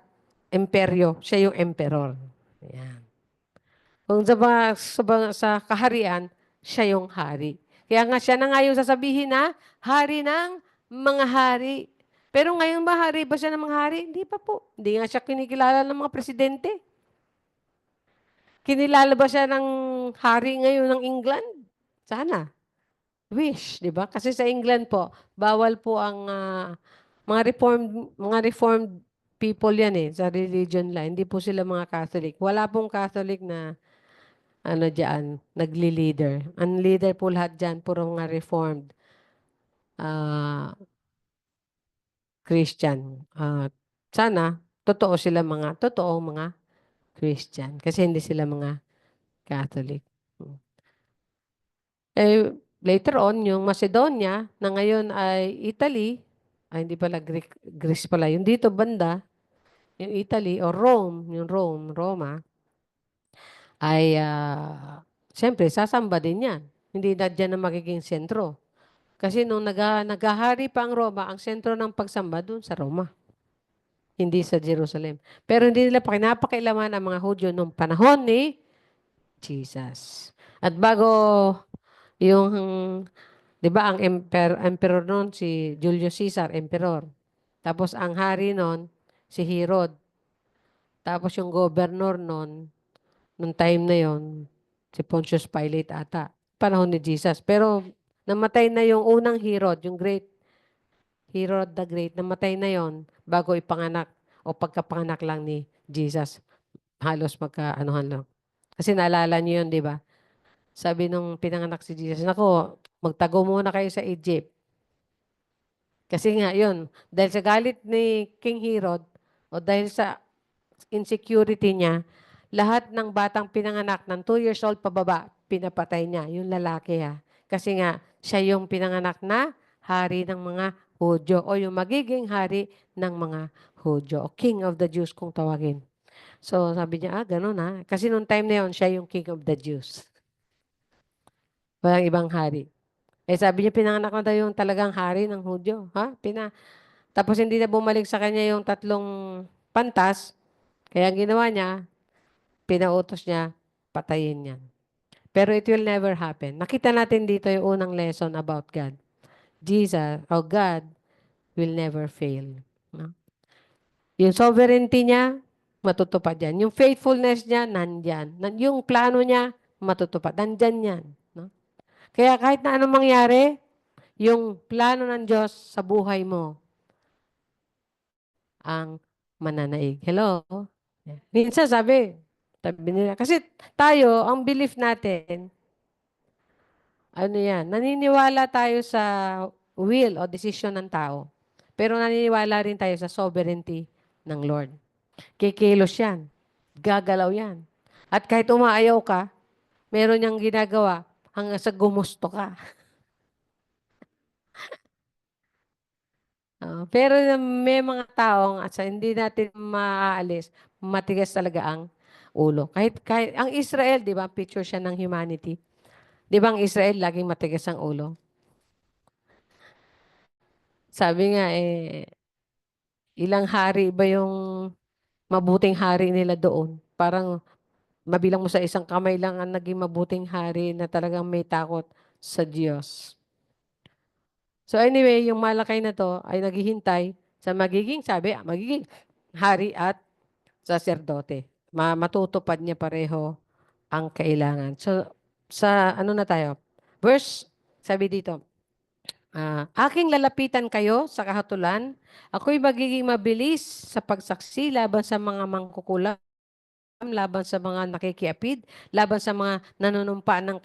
imperyo, siya yung emperor. Ayan. Kung sa kaharian, siya yung hari. Kaya nga siya na nga yung sasabihin na hari ng mga hari. Pero ngayon ba hari ba siya ng mga hari? Hindi pa po. Hindi nga siya kinikilala ng mga presidente. Kinilala ba siya ng hari ngayon ng England? Sana. Wish, di ba? Kasi sa England po, bawal po ang mga reformed people yan sa religion lang. Hindi po sila mga Catholic. Wala pong Catholic na nagli-leader. Ang leader po lahat dyan, puro mga reformed Christian. Sana, totoong mga Christian. Kasi hindi sila mga Catholic. Later on, yung Macedonia, na ngayon ay Italy, hindi pala Greece pala, yung dito banda, yung Italy, o Roma, ay, siyempre, sasamba din yan. Hindi na dyan na magiging sentro. Kasi nung naghahari pa ang Roma, ang sentro ng pagsamba doon sa Roma. Hindi sa Jerusalem. Pero hindi nila pinapakailaman ang mga Hudyo nung panahon ni Jesus. At bago yung, di ba, ang emperor noon, si Julius Caesar, emperor. Tapos ang hari noon, si Herod. Tapos yung governor noon, nung time na yon, si Pontius Pilate ata. Panahon ni Jesus. Pero namatay na yung unang Herod, yung Herod the Great. Namatay na yon bago ipanganak o pagkapanganak lang ni Jesus. Halos magkaanuhan lang. Kasi naalala niyo yun, di ba? Sabi nung pinanganak si Jesus, nako, magtago muna kayo sa Egypt. Kasi nga, yun, dahil sa galit ni King Herod, o dahil sa insecurity niya, lahat ng batang pinanganak ng 2 years old pababa, pinapatay niya, yung lalaki Kasi nga, siya yung pinanganak na hari ng mga Hudyo o yung magiging hari ng mga Hudyo o King of the Jews kung tawagin. So, sabi niya, ganun Kasi nung time na yun, siya yung King of the Jews. Walang ibang hari. Sabi niya, pinanganak na daw yung talagang hari ng Hudyo. Tapos hindi na bumalik sa kanya yung 3 pantas. Kaya ang ginawa niya, pinautos niya, patayin yan. Pero it will never happen. Nakita natin dito yung unang lesson about God. Jesus, or God, will never fail. No? Yung sovereignty niya, matutupad yan. Yung faithfulness niya, nandyan. Yung plano niya, matutupad. Nandyan yan. No? Kaya kahit na anong mangyari, yung plano ng Diyos sa buhay mo, ang mananaig. Hello? Minsan sabi nila, kasi tayo, ang belief natin, naniniwala tayo sa will o decision ng tao. Pero naniniwala rin tayo sa sovereignty ng Lord. Kikilos yan. Gagalaw yan. At kahit umaayaw ka, meron niyang ginagawa hanggang sa gumusto ka. Pero may mga taong at hindi natin maaalis, matigas talaga ang ulo. Kahit ang Israel, di ba, picture siya ng humanity. Di ba ang Israel laging matigas ang ulo? Sabi nga, ilang hari ba yung mabuting hari nila doon? Parang mabilang mo sa isang kamay lang ang naging mabuting hari na talagang may takot sa Diyos. So anyway, yung Malakay na to ay naghihintay sa magiging hari at saserdote. Matutupad niya pareho ang kailangan. So, sa ano na tayo? Sabi dito, aking lalapitan kayo sa kahatulan, ako'y magiging mabilis sa pagsaksi laban sa mga mangkukulam, laban sa mga nakikiapid, laban sa mga nanunumpa ng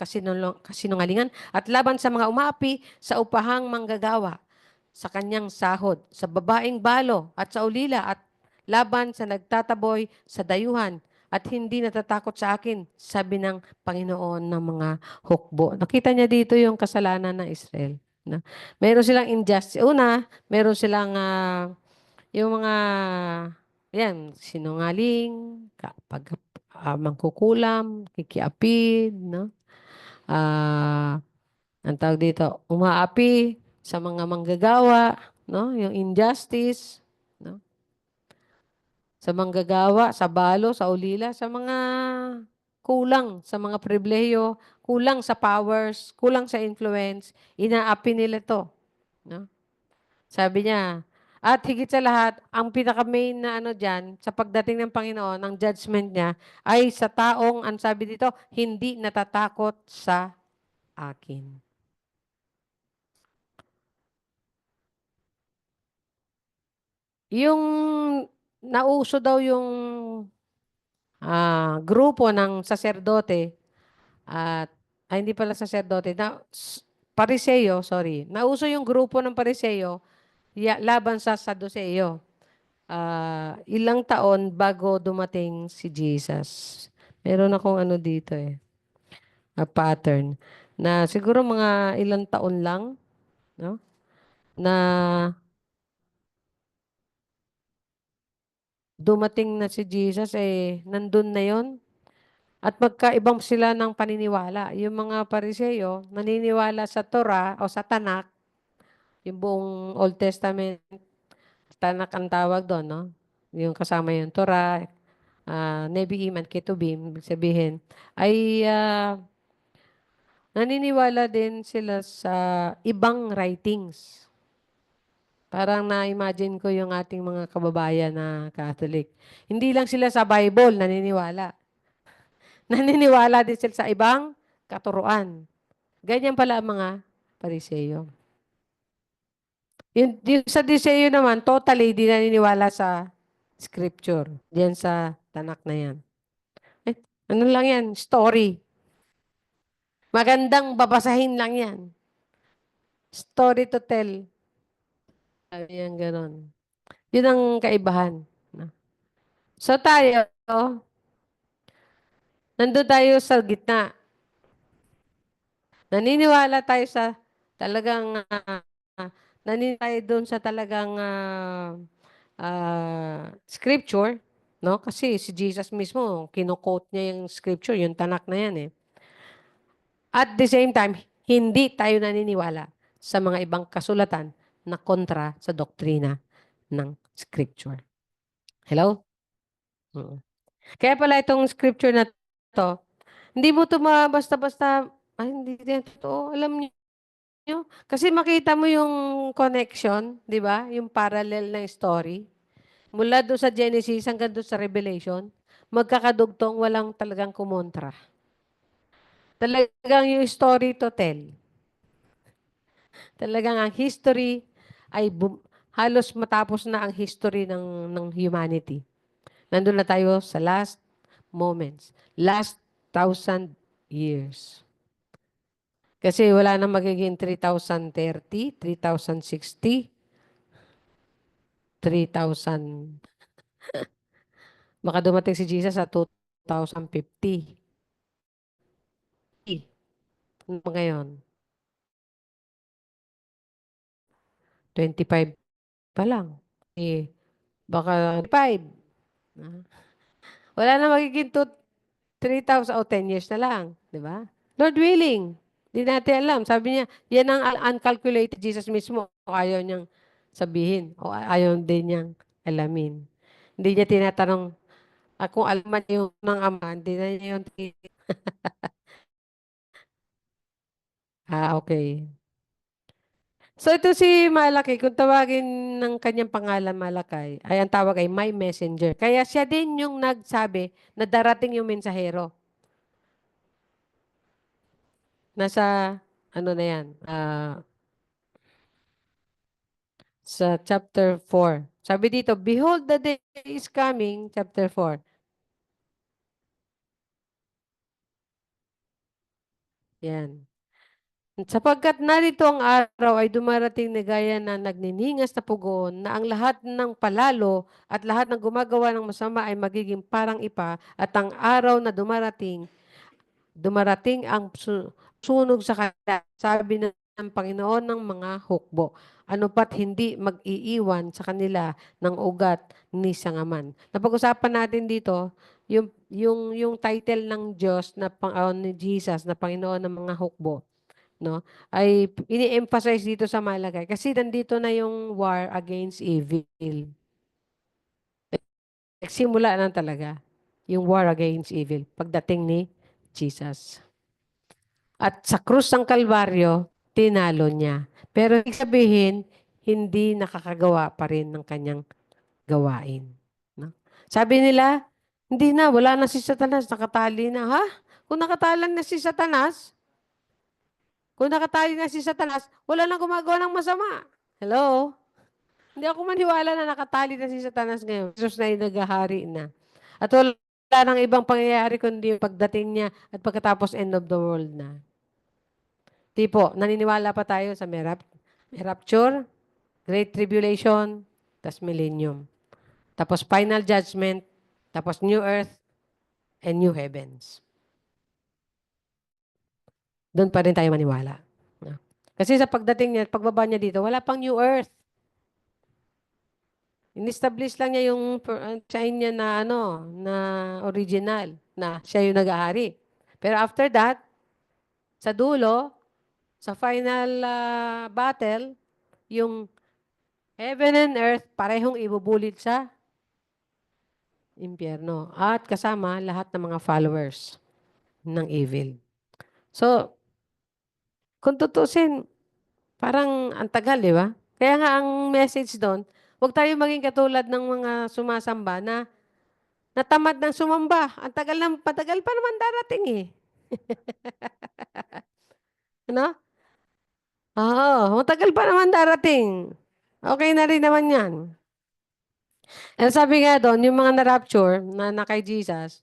kasinungalingan, at laban sa mga umaapi sa upahang manggagawa, sa kanyang sahod, sa babaeng balo at sa ulila, at laban sa nagtataboy sa dayuhan, at hindi natatakot sa akin, sabi ng Panginoon ng mga hukbo. Nakita niya dito yung kasalanan ng Israel. Meron silang injustice. Una, meron silang yung mga sinungaling, mangkukulam, kikiapid, no? Ang tawag dito, umaapi sa mga manggagawa, no? Yung injustice, no? Sa manggagawa, sa balo, sa ulila, sa mga kulang sa mga pribilehiyo, kulang sa powers, kulang sa influence, inaapi nila to, no? Sabi niya, at higit sa lahat, ang pinaka-main na ano dyan, sa pagdating ng Panginoon, ang judgment niya, ay sa taong, ang sabi dito, hindi natatakot sa akin. Yung nauso daw yung grupo ng saserdote at hindi pala saserdote, Pariseo, sorry. Nauso yung grupo ng Pariseo laban sa Saduceo. Ilang taon bago dumating si Jesus. Meron akong ano dito pattern na siguro mga ilang taon lang, no? Na dumating na si Jesus nandun na yon. At magkaibang sila ng paniniwala. Yung mga Pariseo, naniniwala sa Torah o sa Tanakh, yung buong Old Testament, Tanakh ang tawag doon, no? Yung kasama yung Torah, Nevi'im at Ketubim, ibig sabihin, ay naniniwala din sila sa ibang writings. Parang na-imagine ko yung ating mga kababayan na Catholic. Hindi lang sila sa Bible naniniwala. Naniniwala din sila sa ibang katuruan. Ganyan pala ang mga Pariseo. Yung sa Diseo naman, totally di naniniwala sa scripture. Diyan sa Tanak na yan. Ano lang yan? Story. Magandang babasahin lang yan. Story to tell. Sabi yan, ganon. Yun ang kaibahan. So tayo, nandun tayo sa gitna. Naniniwala tayo sa talagang, naniniwala tayo doon sa talagang scripture, no? Kasi si Jesus mismo, kino-quote niya yung scripture, yung Tanak na yan At the same time, hindi tayo naniniwala sa mga ibang kasulatan na kontra sa doktrina ng scripture. Hello? Kaya pala itong scripture na to, hindi mo ito basta-basta, hindi yan totoo. Alam niyo, kasi makita mo yung connection, di ba? Yung parallel na story. Mula doon sa Genesis hanggang doon sa Revelation, magkakadugtong, walang talagang kumontra. Talagang yung story to tell. Talagang ang history ay halos matapos na ang history ng humanity. Nandun na tayo sa last moments. Last 1,000 years. Kasi wala na magiging 3,030, 3,060, 3,000. Baka dumating si Jesus sa 2,050. Ngayon, 25 pa lang. Baka 5. Wala na magiging 3,000 o 10 years na lang. Di ba? Lord willing. Di natin alam. Sabi niya, yan ang uncalculated. Jesus mismo ayaw niyang sabihin o ayaw din niyang alamin. Hindi niya tinatanong kung alaman niya yung ng ama. Hindi na niya yung okay. So ito si Malaki, kung tawagin ng kanyang pangalan Malakay, ay ang tawag ay my messenger. Kaya siya din yung nagsabi na darating yung mensahero. Nasa, ano na yan, sa chapter 4. Sabi dito, behold, the day is coming, chapter 4. Yan. Sapagkat narito ang araw ay dumarating na gaya na nagniningas na pugon na ang lahat ng palalo at lahat ng gumagawa ng masama ay magiging parang ipa at ang araw na dumarating ang sunog sa kanila. Sabi ng Panginoon ng mga hukbo, ano pat hindi mag-iiwan sa kanila ng ugat ni sangaman. Napag-usapan natin dito yung title ng Diyos na ni Jesus na Panginoon ng mga hukbo. no, ay ini-emphasize dito sa Malagay kasi nandito na yung war against evil. Nagsimula na talaga yung war against evil pagdating ni Jesus. At sa krus ng Kalbaryo, tinalo niya. Pero ibig sabihin, hindi nakakagawa pa rin ng kanyang gawain. No? Sabi nila, hindi na, wala na si Satanas, nakatali na. Ha? Kung nakatalan na si Satanas, wala na gumagawa ng masama. Hello? Hindi ako maniwala na nakatali na si Satanas ngayon. Jesus na yung naghahari na. At wala nang ibang pangyayari kundi yung pagdating niya at pagkatapos end of the world na. Tipo, naniniwala pa tayo sa may rapture, Great Tribulation, tas Millennium. Tapos Final Judgment, tapos New Earth, and New Heavens. Doon pa rin tayo maniwala. No? Kasi sa pagdating niya, pagbaba niya dito, wala pang New Earth. In-establish lang niya yung sign niya na na original, na siya yung nag-ahari. Pero after that, sa dulo, sa final battle, yung heaven and earth parehong ibubulit sa impyerno. At kasama lahat ng mga followers ng evil. So, kung tutusin, parang ang tagal, di ba? Kaya nga ang message doon, huwag tayo maging katulad ng mga sumasamba na natamad ng sumamba. Ang patagal pa naman darating eh. Ano? Oo, matagal pa naman darating. Okay na rin naman yan. And sabi nga doon, yung mga na-rapture na kay Jesus,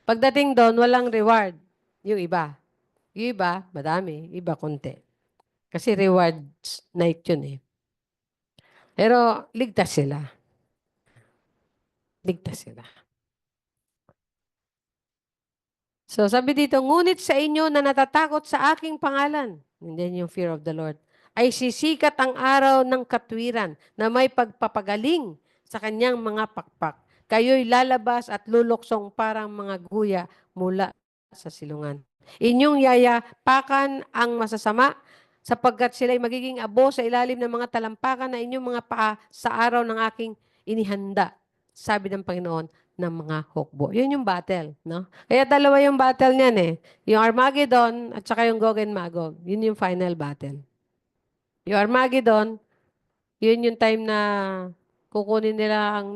pagdating doon, walang reward. Yung iba. Yung iba, madami. Iba, konti. Kasi rewards night yun eh. Pero ligtas sila. Ligtas sila. So sabi dito, ngunit sa inyo na natatakot sa aking pangalan, and then yung fear of the Lord, ay sisikat ang araw ng katwiran na may pagpapagaling sa kanyang mga pakpak. Kayo'y lalabas at luluksong parang mga guya mula sa silungan. Inyong yayapakan ang masasama sapagkat sila'y magiging abo sa ilalim ng mga talampakan na inyong mga paa sa araw ng aking inihanda, sabi ng Panginoon, ng mga hukbo. Yun yung battle, no? Kaya dalawa yung battle niyan eh. Yung Armageddon at saka yung Gog and Magog. Yun yung final battle. Yung Armageddon, yun yung time na kukunin nila ang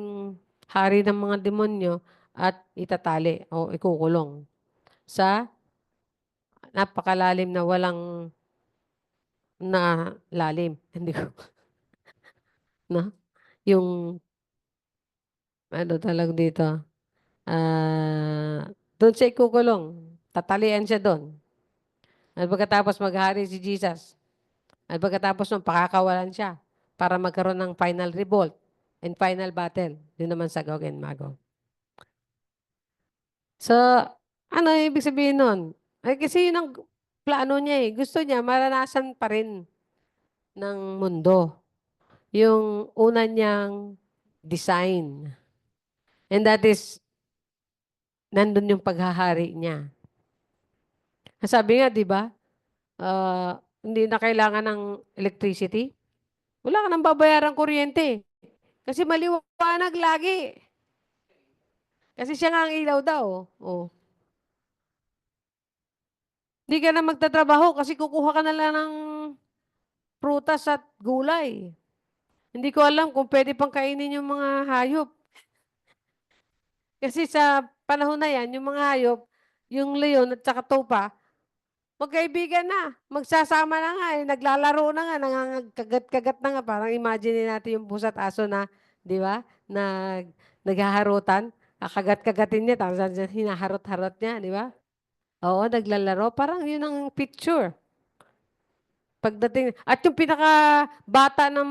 hari ng mga demonyo at itatali o ikukulong sa napakalalim na walang na lalim. Hindi ko, no? Yung, ano talag dito, doon siya ikukulong. Tatalian siya doon. At pagkatapos maghari si Jesus. At pagkatapos nung pakakawalan siya para magkaroon ng final revolt and final battle. Yun naman sa Gog and Magog. So, ano ibig sabihin nun? Ay, kasi yun ang plano niya eh. Gusto niya maranasan pa rin ng mundo. Yung una niyang design. And that is, nandun yung paghahari niya. Sabi nga, di ba? Hindi na kailangan ng electricity. Wala ka nang babayarang kuryente. Kasi maliwanag lagi. Kasi siya nga ang ilaw daw. Oh. Hindi ka na magtatrabaho kasi kukuha ka na lang ng prutas at gulay. Hindi ko alam kung pwede pang kainin yung mga hayop. Kasi sa panahon na yan, yung mga hayop, yung leon at saka tupa, magkaibigan na. Magsasama na nga. Naglalaro na nga. Nangangkagat-kagat na nga. Parang imagine natin yung pusat aso na, di ba? Naghaharutan. Kagat-kagatin niya. Tapos hinaharot-harot niya. Di ba? Oo, naglalaro. Parang yun ang picture. Pagdating. At yung pinaka-bata na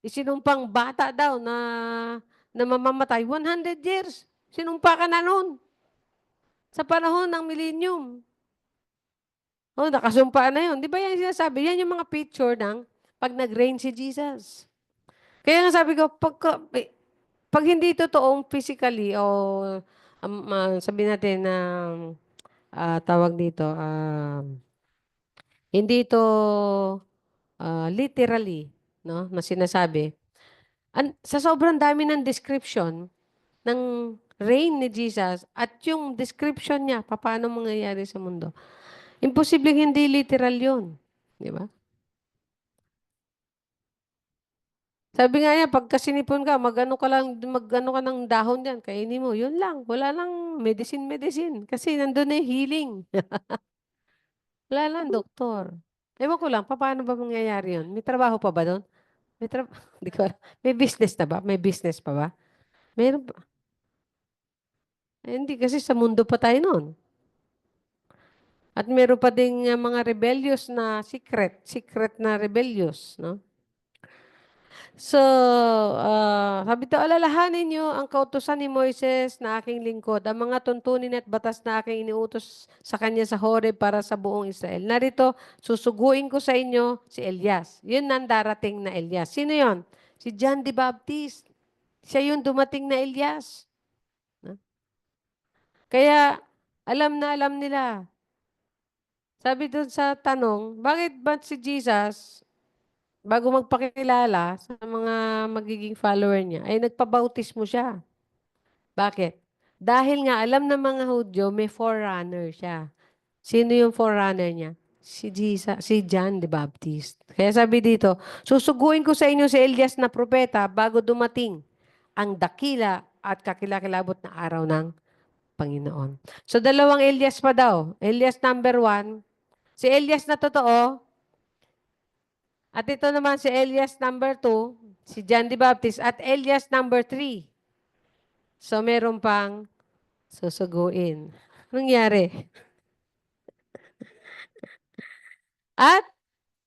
isinumpang bata daw na mamamatay. 100 years. Sinumpa ka na noon. Sa panahon ng millennium. Oh, nakasumpa na yun. Di ba yan sinasabi? Yan yung mga picture ng pag nag-reign si Jesus. Kaya nga sabi ko, pag hindi totoong physically o sabi natin na tawag dito, Hindi ito literally, no, na sinasabi. Sa sobrang dami ng description ng reign ni Jesus at yung description niya, paano mangyayari sa mundo. Imposibleng hindi literal yun. Di ba? Sabi nga niya, pagka sinipon ka, magano ka ng dahon diyan, kainin mo. Yun lang. Wala lang medicine. Kasi nandun na yung healing. Wala lang, doktor. Ewan ko lang, paano ba mangyayari yun? May trabaho pa ba doon? May trabaho, di ko alam. May business na ba? May business pa ba? Meron pa. Hindi, kasi sa mundo pa tayo noon. At meron pa ding mga rebellious na secret na rebellious, no? So, sabi to, alalahanin niyo ang kautusan ni Moises na aking lingkod, ang mga tuntunin at batas na aking iniutos sa kanya sa Horeb para sa buong Israel. Narito, susuguin ko sa inyo si Elias. Yun ang darating na Elias. Sino yon? Si John the Baptist. Siya yung dumating na Elias. No? Kaya, alam na alam nila. Sabi doon sa tanong, bakit ba si Jesus, bago magpakilala sa mga magiging follower niya, ay nagpabautismo siya? Bakit? Dahil nga alam ng mga Hudyo, may forerunner siya. Sino yung forerunner niya? Si Jesus, si John the Baptist. Kaya sabi dito, susuguin ko sa inyo si Elias na propeta bago dumating ang dakila at kakilakilabot na araw ng Panginoon. So, dalawang Elias pa daw. Elias number 1, si Elias na totoo, at ito naman si Elias number 2, si John the Baptist, at Elias number 3. So, meron pang susuguin. Nangyari? At,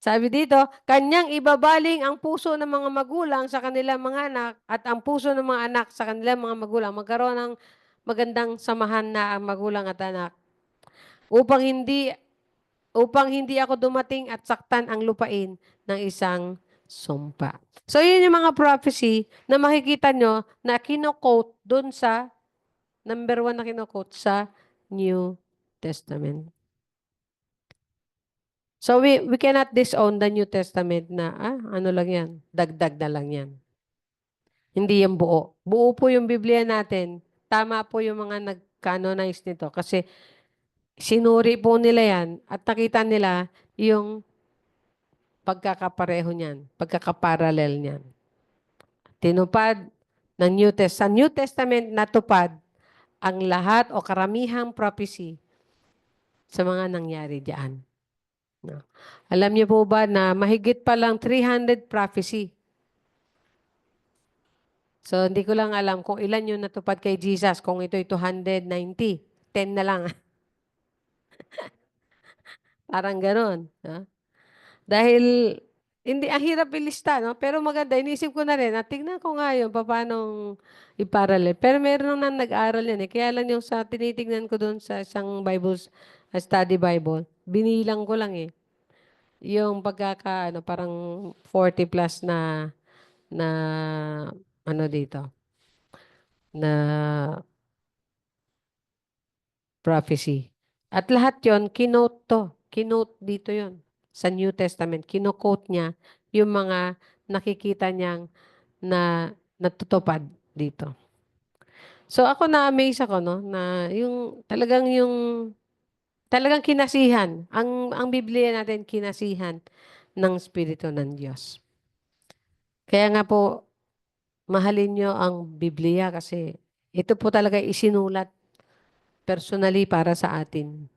sabi dito, kanyang ibabaling ang puso ng mga magulang sa kanilang mga anak at ang puso ng mga anak sa kanilang mga magulang. Magkaroon ng magandang samahan na ang magulang at anak. Upang hindi ako dumating at saktan ang lupain ng isang sumpa. So, yun yung mga prophecy na makikita nyo na kino-quote dun sa number 1 na kino-quote sa New Testament. So, we cannot disown the New Testament na, ano lang yan, dagdag na lang yan. Hindi yan buo. Buo po yung Biblia natin. Tama po yung mga nag-canonize nito. Kasi sinuri po nila yan at nakita nila yung pagkakapareho niyan, pagkakaparallel niyan. Tinupad ng sa New Testament natupad ang lahat o karamihang prophecy sa mga nangyari diyan. No. Alam niyo po ba na mahigit pa lang 300 prophecy? So, hindi ko lang alam kung ilan yung natupad kay Jesus. Kung ito'y 290, 10 na lang. Parang ganon. No? Dahil, hindi, ang hirap ilista, no? Pero maganda, inisip ko na rin, at tignan ko nga yun, paano iparallel. Pero meron nang nag-aral yan eh. Kaya lang yung sa tinitignan ko doon sa isang study Bible, binilang ko lang eh. Yung parang 40 plus na ano dito, na prophecy. At lahat yon kinote to. Kinote dito yon sa New Testament. Kino-quote niya yung mga nakikita niyang na natutupad dito. So ako na-amaze ako, no, na yung talagang kinasihan. Ang Biblia natin kinasihan ng Espiritu ng Diyos. Kaya nga po, mahalin nyo ang Biblia kasi ito po talaga isinulat personally para sa atin.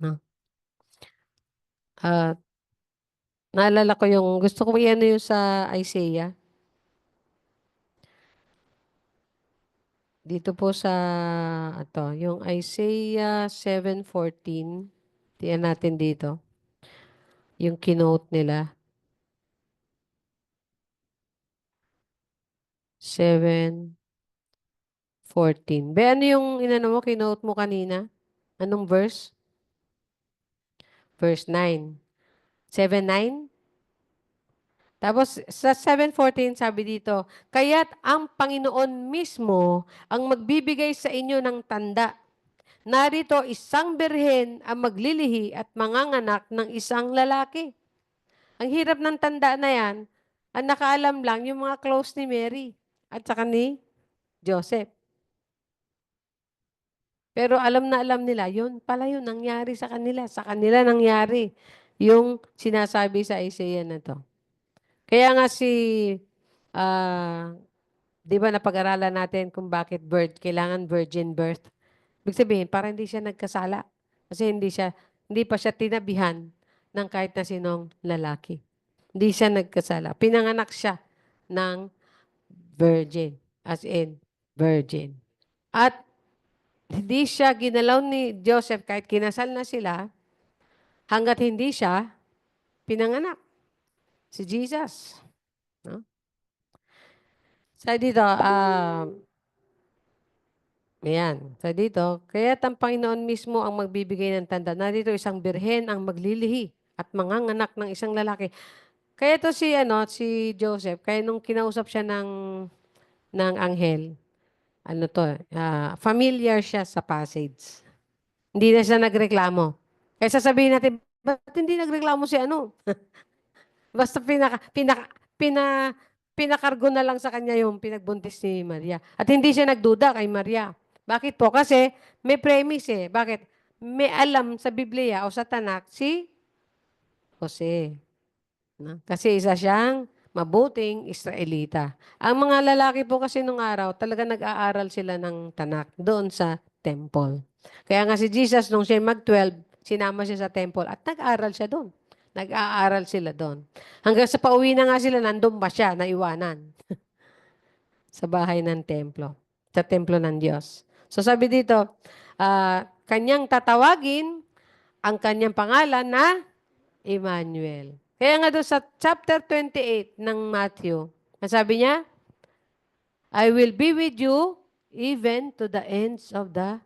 No? Naalala ko gusto ko yan yung sa Isaiah. Dito po sa, yung Isaiah 7:14. Tiyan natin dito. Yung kinote nila. 7:14. Be, ano yung kinote mo kanina? Anong verse? Verse 9. 7:9? Tapos sa 7:14 sabi dito, kaya't ang Panginoon mismo ang magbibigay sa inyo ng tanda narito isang birhen ang maglilihi at manganganak ng isang lalaki. Ang hirap ng tanda na yan, ang nakaalam lang yung mga close ni Mary at saka ni Joseph. Pero alam na alam nila, yun pala yun nangyari sa kanila. Sa kanila nangyari yung sinasabi sa Isaiah na to. Kaya nga di ba napag-aralan natin kung bakit kailangan virgin birth. Ibig sabihin, para hindi siya nagkasala. Kasi hindi pa siya tinabihan ng kahit na sinong lalaki. Hindi siya nagkasala. Pinanganak siya ng virgin, as in virgin. At hindi siya ginalaw ni Joseph kahit kinasal na sila hanggat hindi siya pinanganak. Si Jesus. No? Sa dito, ayan. Sa dito, kaya ang Panginoon mismo ang magbibigay ng tanda. Narito isang birhen ang maglilihi at manganganak ng isang lalaki. Kaya to si Joseph, kaya nung kinausap siya ng anghel, familiar siya sa passage. Hindi na siya nagreklamo. Kaya sasabihin natin, ba't hindi nagreklamo si ano? Basta pinakargo na lang sa kanya yung pinagbuntis ni Maria. At hindi siya nagduda kay Maria. Bakit po? Kasi may premise eh. Bakit? May alam sa Biblia o sa Tanak si Jose. No? Kasi isa siyang mabuting Israelita. Ang mga lalaki po kasi nung araw, talaga nag-aaral sila ng Tanak doon sa temple. Kaya nga si Jesus, nung siya mag-12, sinama siya sa temple at nag-aaral siya doon. Nag-aaral sila doon. Hanggang sa pauwi na nga sila, nandun pa siya, naiwanan. Sa bahay ng templo. Sa templo ng Diyos. So sabi dito, kanyang tatawagin ang kanyang pangalan na Emmanuel. Kaya nga doon sa chapter 28 ng Matthew, sabi niya, I will be with you even to the ends of the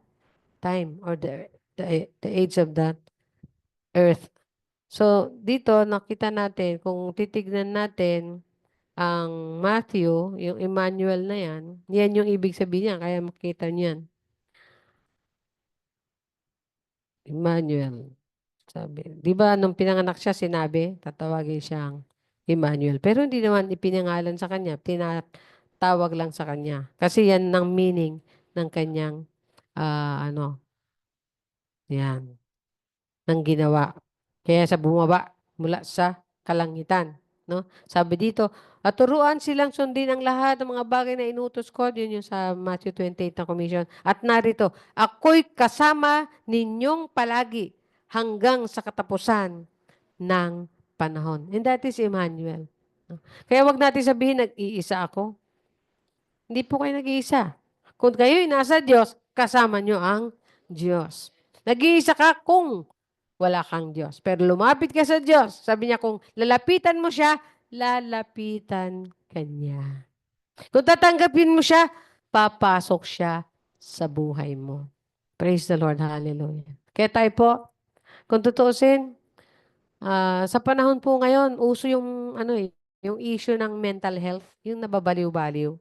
time or the age of the earth. So, dito nakita natin, kung titignan natin ang Matthew, yung Emmanuel na yan yung ibig sabihin niya, kaya makita niyan. Emmanuel. Sabi, di ba nung pinanganak siya, sinabi, tatawagin siyang Emmanuel. Pero hindi naman ipinangalan sa kanya, tinatawag lang sa kanya. Kasi yan ng meaning ng kanyang, yan, ng ginawa. Kaya sa bumaba mula sa kalangitan. No? Sabi dito, at turuan silang sundin ang lahat ng mga bagay na inutos ko. Yun yung sa Matthew 28 na commission. At narito, ako'y kasama ninyong palagi hanggang sa katapusan ng panahon. And that is Emmanuel. No? Kaya wag natin sabihin, nag-iisa ako. Hindi po kayo nag-iisa. Kung kayo'y nasa Diyos, kasama nyo ang Diyos. Nag-iisa ka kung wala kang Diyos. Pero lumapit ka sa Diyos. Sabi niya, kung lalapitan mo siya, lalapitan ka niya. Kung tatanggapin mo siya, papasok siya sa buhay mo. Praise the Lord. Hallelujah. Kaya tayo po, kung tutuusin, sa panahon po ngayon, uso yung, yung issue ng mental health, yung nababaliw-baliw.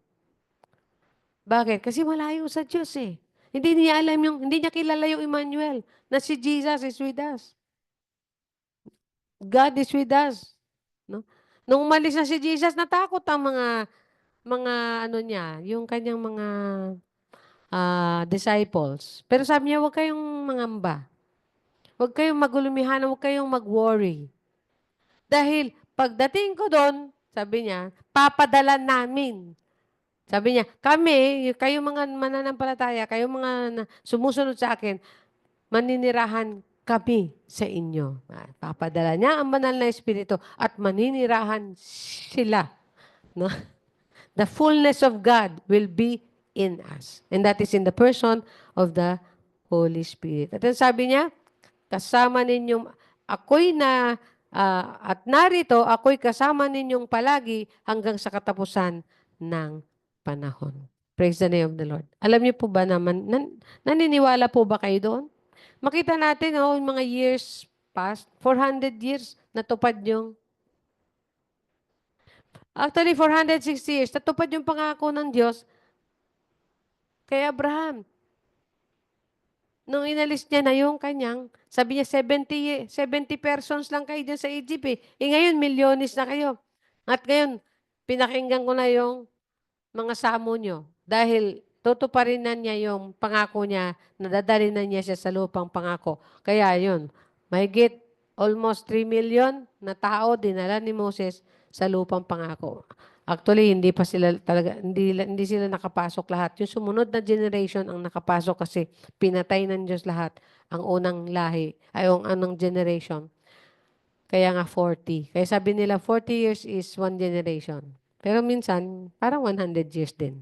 Bakit? Kasi malayo sa Diyos eh. Hindi niya kilala yung Emmanuel, na si Jesus is with us. God is with us. No? Nung umalis na si Jesus, natakot ang mga niya, yung kanyang mga disciples. Pero sabi niya, huwag kayong mangamba. Huwag kayong magulumihan, huwag kayong mag-worry. Dahil pagdating ko doon, sabi niya, papadala namin. Sabi niya, kayong mga mananampalataya, kayong mga sumusunod sa akin, maninirahan kami sa inyo. Papadala niya ang banal na Espiritu at maninirahan sila. No? The fullness of God will be in us. And that is in the person of the Holy Spirit. At sabi niya, kasama ninyong, at narito, ako'y kasama ninyong palagi hanggang sa katapusan ng panahon. Praise the name of the Lord. Alam niyo po ba naman, naniniwala po ba kayo doon? Makita natin, yung mga years past, 400 years, natupad yung, actually 460 years, natupad yung pangako ng Diyos kay Abraham. nung inalis niya na yung kanyang, sabi niya 70 persons lang kayo dyan sa Egypt eh. Ngayon, milyones na kayo. At ngayon, pinakinggan ko na yung mga samo nyo. Dahil tutuparin na niya yung pangako niya, nadadali na niya siya sa lupang pangako. Kaya yun, mahigit almost 3 million na tao dinala ni Moses sa lupang pangako. Actually, hindi pa sila talaga, hindi sila nakapasok lahat. Yung sumunod na generation ang nakapasok kasi pinatay ng Diyos lahat ang unang lahi, ay yung anong generation. Kaya nga 40. Kaya sabi nila 40 years is one generation. Pero minsan, parang 100 years din.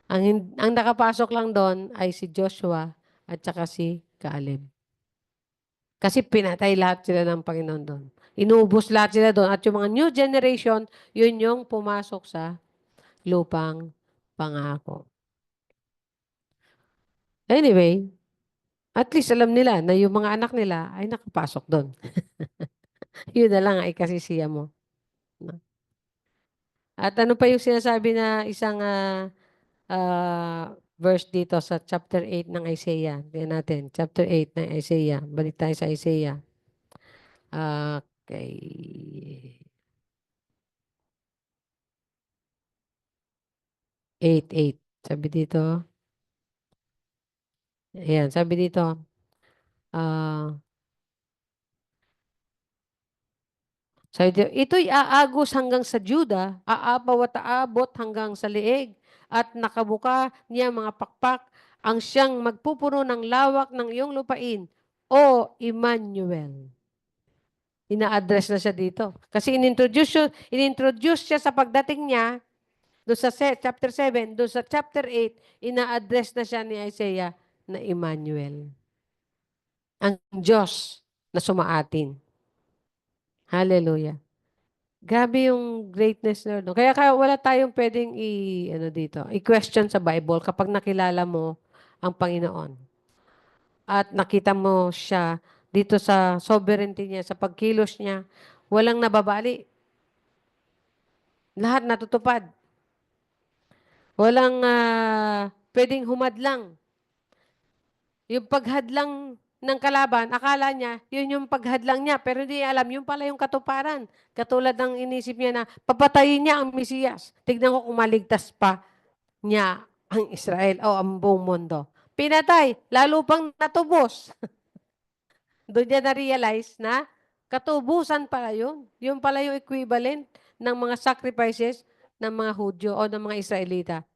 Ang nakapasok lang doon ay si Joshua at saka si Caleb. Kasi pinatay lahat sila ng Panginoon doon. Inubos lahat sila doon. At yung mga new generation, yun yung pumasok sa lupang pangako. Anyway, at least alam nila na yung mga anak nila ay nakapasok doon. Yun na lang ay kasisiya mo. At ano pa yung sinasabi na isang verse dito sa chapter 8 ng Isaiah. Tingnan natin. Chapter 8 ng Isaiah. Balik tayo sa Isaiah. Okay. 8:8. Sabi dito. Ayan, sabi dito. Sabi dito, ito'y aagos hanggang sa Juda, aapaw at aabot hanggang sa liig, at nakabuka niya mga pakpak, ang siyang magpupuno ng lawak ng iyong lupain, o Emmanuel. Ina-address na siya dito. Kasi inintroduce siya sa pagdating niya, doon sa chapter 7, doon sa chapter 8, ina-address na siya ni Isaiah na Emmanuel. Ang Diyos na sumaatin. Hallelujah. Grabe yung greatness Lord. No? Kaya wala tayong pwedeng i-question sa Bible kapag nakilala mo ang Panginoon. At nakita mo siya dito sa sovereignty niya, sa pagkilos niya, walang nababali. Lahat natutupad. Walang pwedeng humadlang. Yung paghadlang ng kalaban, akala niya, yun yung paghadlang niya, pero hindi alam, yun pala yung katuparan. Katulad ng inisip niya na, papatayin niya ang Mesiyas. Tignan ko kung maligtas pa niya ang Israel o ang buong mundo. Pinatay, lalo pang natubos. Doon niya na-realize na katubusan pala yun. Yun pala yung equivalent ng mga sacrifices ng mga Hudyo o ng mga Israelita.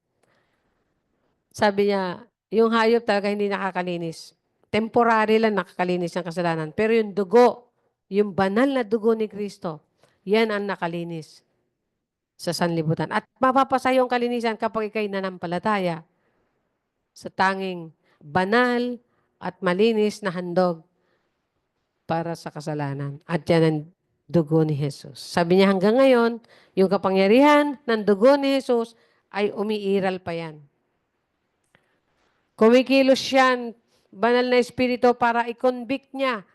Sabi niya, yung hayop talaga hindi nakakalinis. Temporary lang nakakalinis ng kasalanan. Pero yung dugo, yung banal na dugo ni Kristo, yan ang nakalinis sa sanlibutan. At mapapasa yung kalinisan kapag ikay nanampalataya sa tanging banal at malinis na handog para sa kasalanan. At yan ang dugo ni Jesus. Sabi niya hanggang ngayon, yung kapangyarihan ng dugo ni Jesus ay umiiral pa yan. Kumikilos yan, banal na espiritu para i-convict niya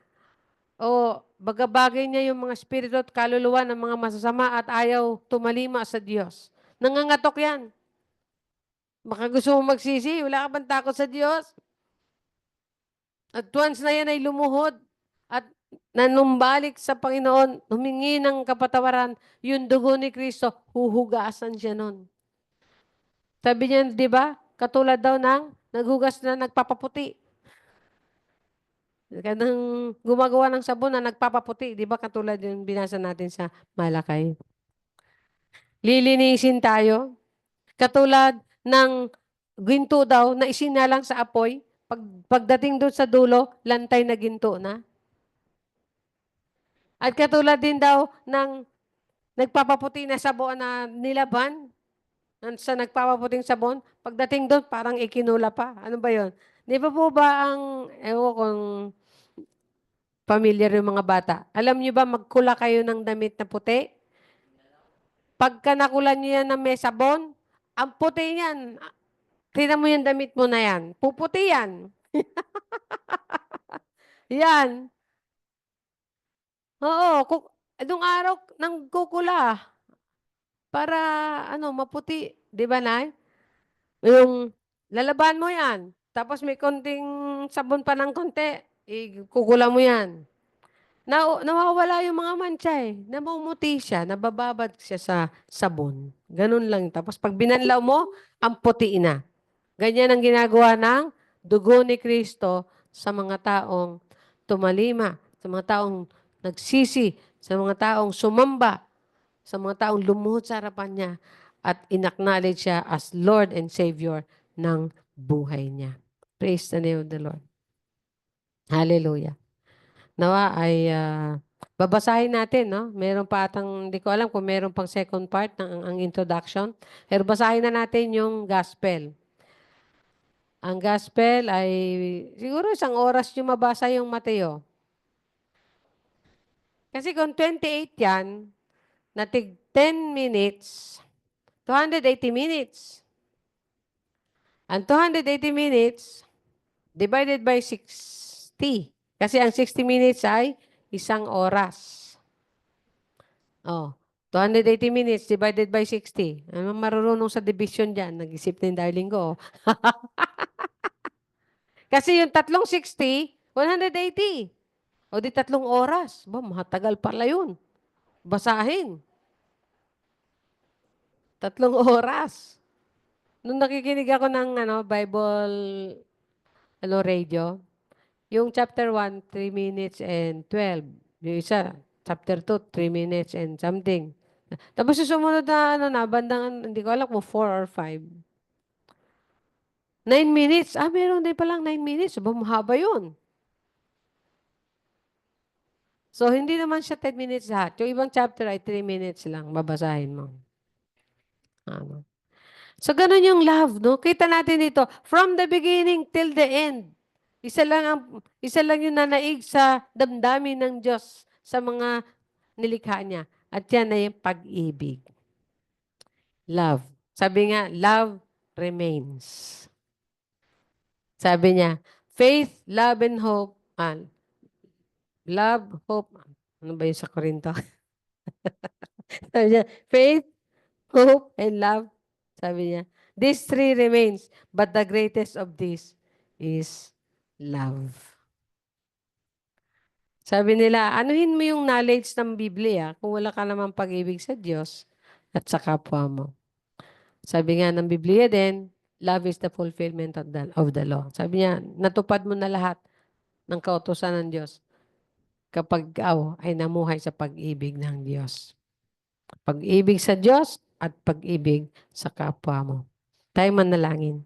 o bagabagay niya yung mga espiritu at kaluluwa ng mga masasama at ayaw tumalima sa Diyos. Nangangatok yan. Baka gusto mo magsisi, wala ka bang takot sa Diyos? At once na yan ay lumuhod at nanumbalik sa Panginoon, humingi ng kapatawaran, yung dugo ni Kristo, huhugasan siya nun. Sabi niya, di ba? Katulad daw ng naghugas na nagpapaputi. Kanang gumagawa ng sabon na nagpapaputi. Di ba? Katulad yung binasa natin sa Malakay. Lilinisin tayo. Katulad ng ginto daw na isinalang sa apoy. Pagdating doon sa dulo, lantay na ginto na. At katulad din daw ng nagpapaputi na sabon na nilaban. Sa nagpapaputing sabon, pagdating doon, parang ikinula pa. Ano ba yon? Di ba po ba ang, ewan kung familiar yung mga bata. Alam niyo ba, magkula kayo ng damit na puti? Pagka nakulan niyo yan ng may sabon, ang puti niyan, tingnan mo yung damit mo na yan, puputi yan. Yan. Oo, nung araw, nang kukula, para, maputi. Di ba, Nay? Yung, lalaban mo yan. tapos may konting sabon pa ng konti, kukulan mo yan. Nawawala yung mga mancha eh. Namumuti siya, nabababad siya sa sabon. Ganun lang. Tapos pag binanlaw mo, ang puti na. Ganyan ang ginagawa ng dugo ni Kristo sa mga taong tumalima, sa mga taong nagsisi, sa mga taong sumamba, sa mga taong lumuhod sa harapan niya at inacknowledge siya as Lord and Savior ng buhay niya. Praise the name of the Lord. Hallelujah. Nawa ay babasahin natin, no? Meron pa atang, hindi ko alam kung meron pang second part ng ang introduction. Pero basahin na natin yung gospel. Ang gospel ay siguro 1 oras yung mabasa yung Mateo. Kasi kung 28 yan, natig 10 minutes, 280 minutes. Ang 280 minutes, divided by 60. Kasi ang 60 minutes ay 1 oras. Oh, 280 minutes divided by 60. Ano marunong sa division dyan? Nag-isip na yung darling ko. Kasi yung tatlong 60, 180. O di 3 oras. Ba, mahatagal pala yun. Basahin. 3 oras. Nung nakikinig ako ng Bible radio, yung chapter 1, 3 minutes and 12. Yung isa, chapter 2, 3 minutes and something. Tapos yung sumunod na bandang, hindi ko alam kung 4 or 5. 9 minutes. Meron din palang 9 minutes. Ba, mahaba yun. So, hindi naman siya 10 minutes lahat. Yung ibang chapter ay 3 minutes lang. Babasahin mo. So, ganun yung love, no? Kita natin dito, from the beginning till the end. Isa lang yung nanaig sa damdamin ng Diyos sa mga nilikha niya. At yan ay yung pag-ibig. Love. Sabi nga, love remains. Sabi niya, faith, love, and hope. Love, hope. Ano ba yung sa Korinto? Sabi niya, faith, hope, and love. Sabi niya, these three remains, but the greatest of these is love. Sabi nila, anuhin mo yung knowledge ng Biblia kung wala ka namang pag-ibig sa Diyos at sa kapwa mo. Sabi nga ng Biblia din, love is the fulfillment of the law. Sabi niya, natupad mo na lahat ng kautusan ng Diyos kapag ikaw ay namuhay sa pag-ibig ng Diyos. Pag-ibig sa Diyos at pag-ibig sa kapwa mo. Tayo manalangin.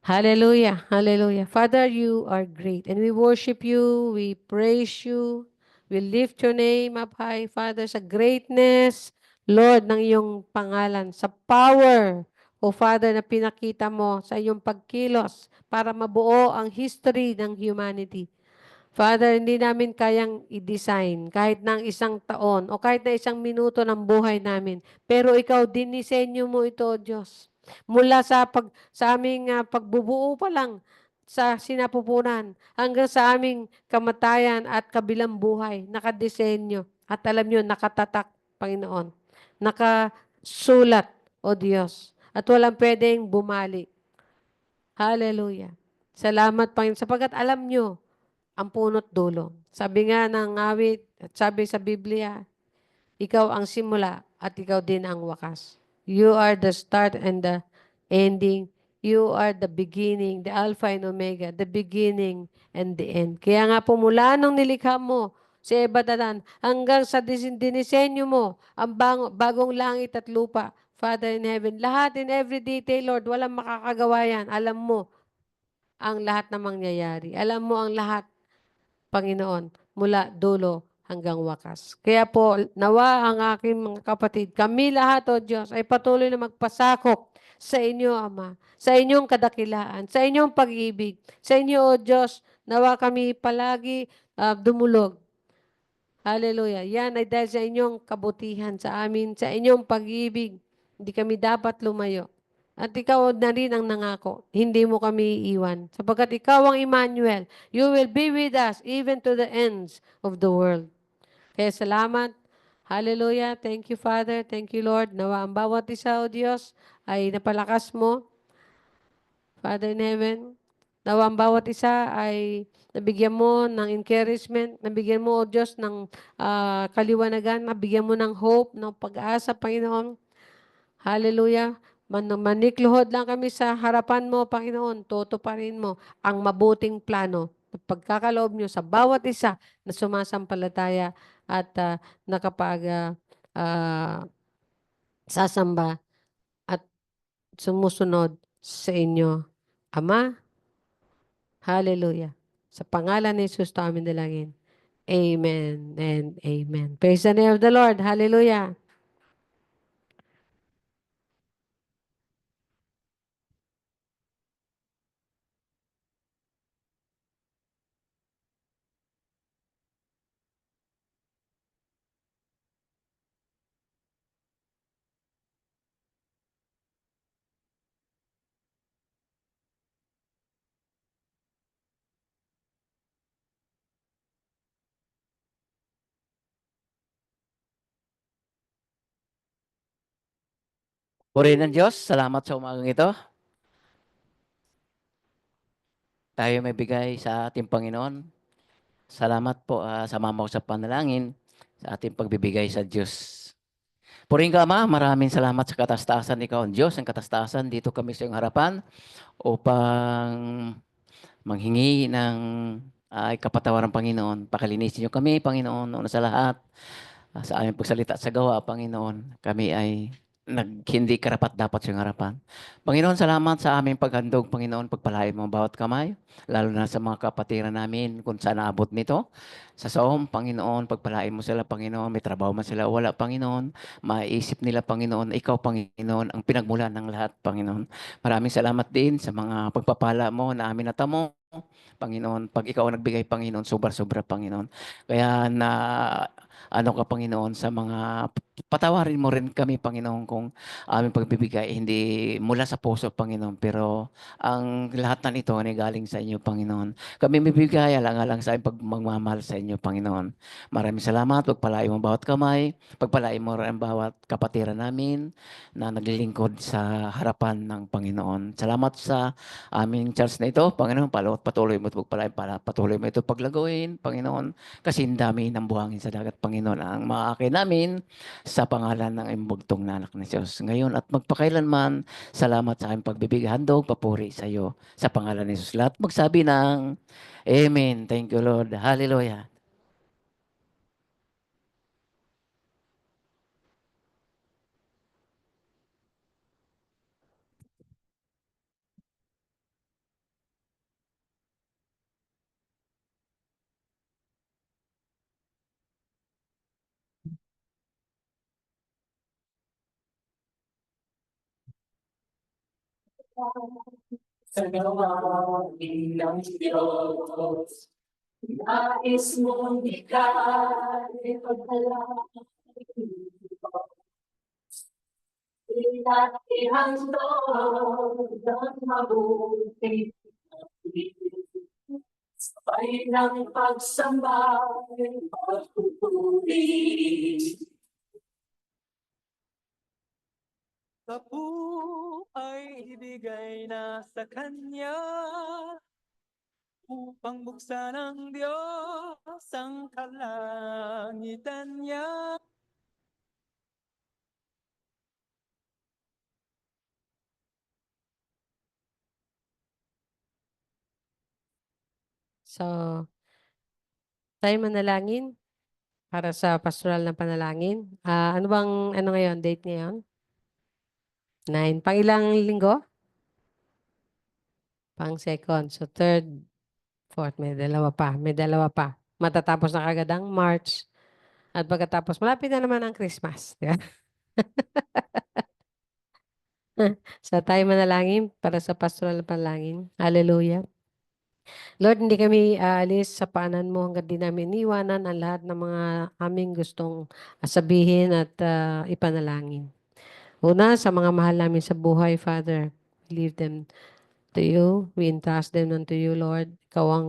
Hallelujah, hallelujah. Father, you are great and we worship you, we praise you, we lift your name up high, Father, sa greatness, Lord, ng iyong pangalan, sa power, O Father, na pinakita mo sa iyong pagkilos para mabuo ang history ng humanity. Father, hindi namin kayang i-design kahit ng 1 taon o kahit na 1 minuto ng buhay namin. Pero ikaw, dinisenyo mo ito, O Diyos. Mula sa aming pagbubuo pa lang sa sinapupunan hanggang sa aming kamatayan at kabilang buhay, nakadesenyo. At alam nyo, nakatatak, Panginoon. Nakasulat, O Diyos. At walang pwedeng bumalik. Hallelujah. Salamat, Panginoon, sapagkat alam nyo ang punot dulo. Sabi nga ng awit, at sabi sa Biblia, ikaw ang simula at ikaw din ang wakas. You are the start and the ending. You are the beginning, the Alpha and Omega, the beginning and the end. Kaya nga po mula nung nilikha mo si Eva Dadan hanggang sa dinisenyo mo ang bagong langit at lupa, Father in heaven, lahat in every detail, Lord, walang makakagawa yan. Alam mo ang lahat na mangyayari. Alam mo ang lahat, Panginoon, mula dulo hanggang wakas. Kaya po, nawa ang aking mga kapatid, kami lahat, O Diyos, ay patuloy na magpasakop sa inyo, Ama, sa inyong kadakilaan, sa inyong pag-ibig, sa inyo, O Diyos, nawa kami palagi dumulog. Hallelujah. Yan ay dahil sa inyong kabutihan sa amin, sa inyong pag-ibig. Hindi kami dapat lumayo. At ikaw na rin ang nangako. Hindi mo kami iiwan. Sapagkat ikaw ang Emmanuel. You will be with us even to the ends of the world. Kaya salamat. Hallelujah. Thank you, Father. Thank you, Lord. Nawa ang bawat isa, O Diyos, ay napalakas mo. Father in heaven, Nawa ang bawat isa ay nabigyan mo ng encouragement, nabigyan mo, O Diyos, ng kaliwanagan, nabigyan mo ng hope, ng pag-asa, Panginoon. Hallelujah. Manikluhod lang kami sa harapan mo, Panginoon. Tutuparin mo ang mabuting plano at pagkakaloob nyo sa bawat isa na sumasampalataya at sasamba at sumusunod sa inyo. Ama, hallelujah. Sa pangalan ni Jesus, ito amin dalangin. Amen and amen. Praise the name of the Lord. Hallelujah. Purihin ng Diyos, salamat sa umagang ito. Tayo may bigay sa ating Panginoon. Salamat po sa mamaw sa panalangin sa ating pagbibigay sa Diyos. Purihin ka, Ama, maraming salamat sa katastasan. Ikaw ang Diyos, ang katastasan. Dito kami sa iyong harapan upang manghingi ng kapatawaran, Panginoon. Pakalinisin niyo kami, Panginoon, una sa lahat. Sa aming pagsalita at sa gawa, Panginoon, kami ay hindi karapat dapat sa iyong harapan. Panginoon, salamat sa aming paghandog, Panginoon, pagpalain mo ang bawat kamay, lalo na sa mga kapatiran namin kung saan naabot nito. Sa SOM, Panginoon, pagpalain mo sila, Panginoon, may trabaho man sila o wala, Panginoon, maiisip nila, Panginoon, ikaw, Panginoon, ang pinagmulan ng lahat, Panginoon. Maraming salamat din sa mga pagpapala mo na amin natamo, Panginoon. Pag ikaw ang nagbigay, Panginoon, sobra-sobra, Panginoon. Kaya na ano ka, Panginoon, sa mga patawarin mo rin kami, Panginoon, kung aming pagbibigay hindi mula sa puso, Panginoon, pero ang lahat ng ito ay galing sa inyo, Panginoon. Kami bibigay alang-alang sa aming pagmamahal sa inyo, Panginoon. Maraming salamat. Pagpalain mo ang bawat kamay, pagpalain mo rin ang bawat kapatiran namin na naglilingkod sa harapan ng Panginoon. Salamat sa aming church na ito, Panginoon. Patuloy mo ito pagpalain, patuloy mo ito paglagawin, Panginoon. Kasi ang dami ng buhangin sa dagat, Panginoon, ang maakin namin sa pangalan ng imbugtong na anak ni Diyos. Ngayon at magpakailanman, salamat sa aking pagbibigay, handog, papuri sa iyo. Sa pangalan ni Jesus. Lahat magsabi ng Amen. Thank you, Lord. Hallelujah. Sa gawain ng Diyos, nais mong ika'y pagpalain. Ihandog ang mabuting sabay ng pagsambay, pagpupuri. Sa buhay ibigay na sa Kanya upang buksan ng Diyos ang kalangitan niya. So, tayo manalangin para sa pastoral na panalangin. Ano bang, ngayon, date ngayon? 9. Pang ilang linggo? Pang second. So, third, fourth, may dalawa pa. May dalawa pa. Matatapos na kagad ang March. At pagkatapos, malapit na naman ang Christmas. Di ba? So, tayo manalangin para sa pastoral na panalangin. Hallelujah. Lord, hindi kami aalis sa paanan mo hanggang di namin iniwanan ang lahat ng mga aming gustong sabihin at ipanalangin. Una, sa mga mahal namin sa buhay, Father, we leave them to you. We entrust them unto you, Lord. Ikaw ang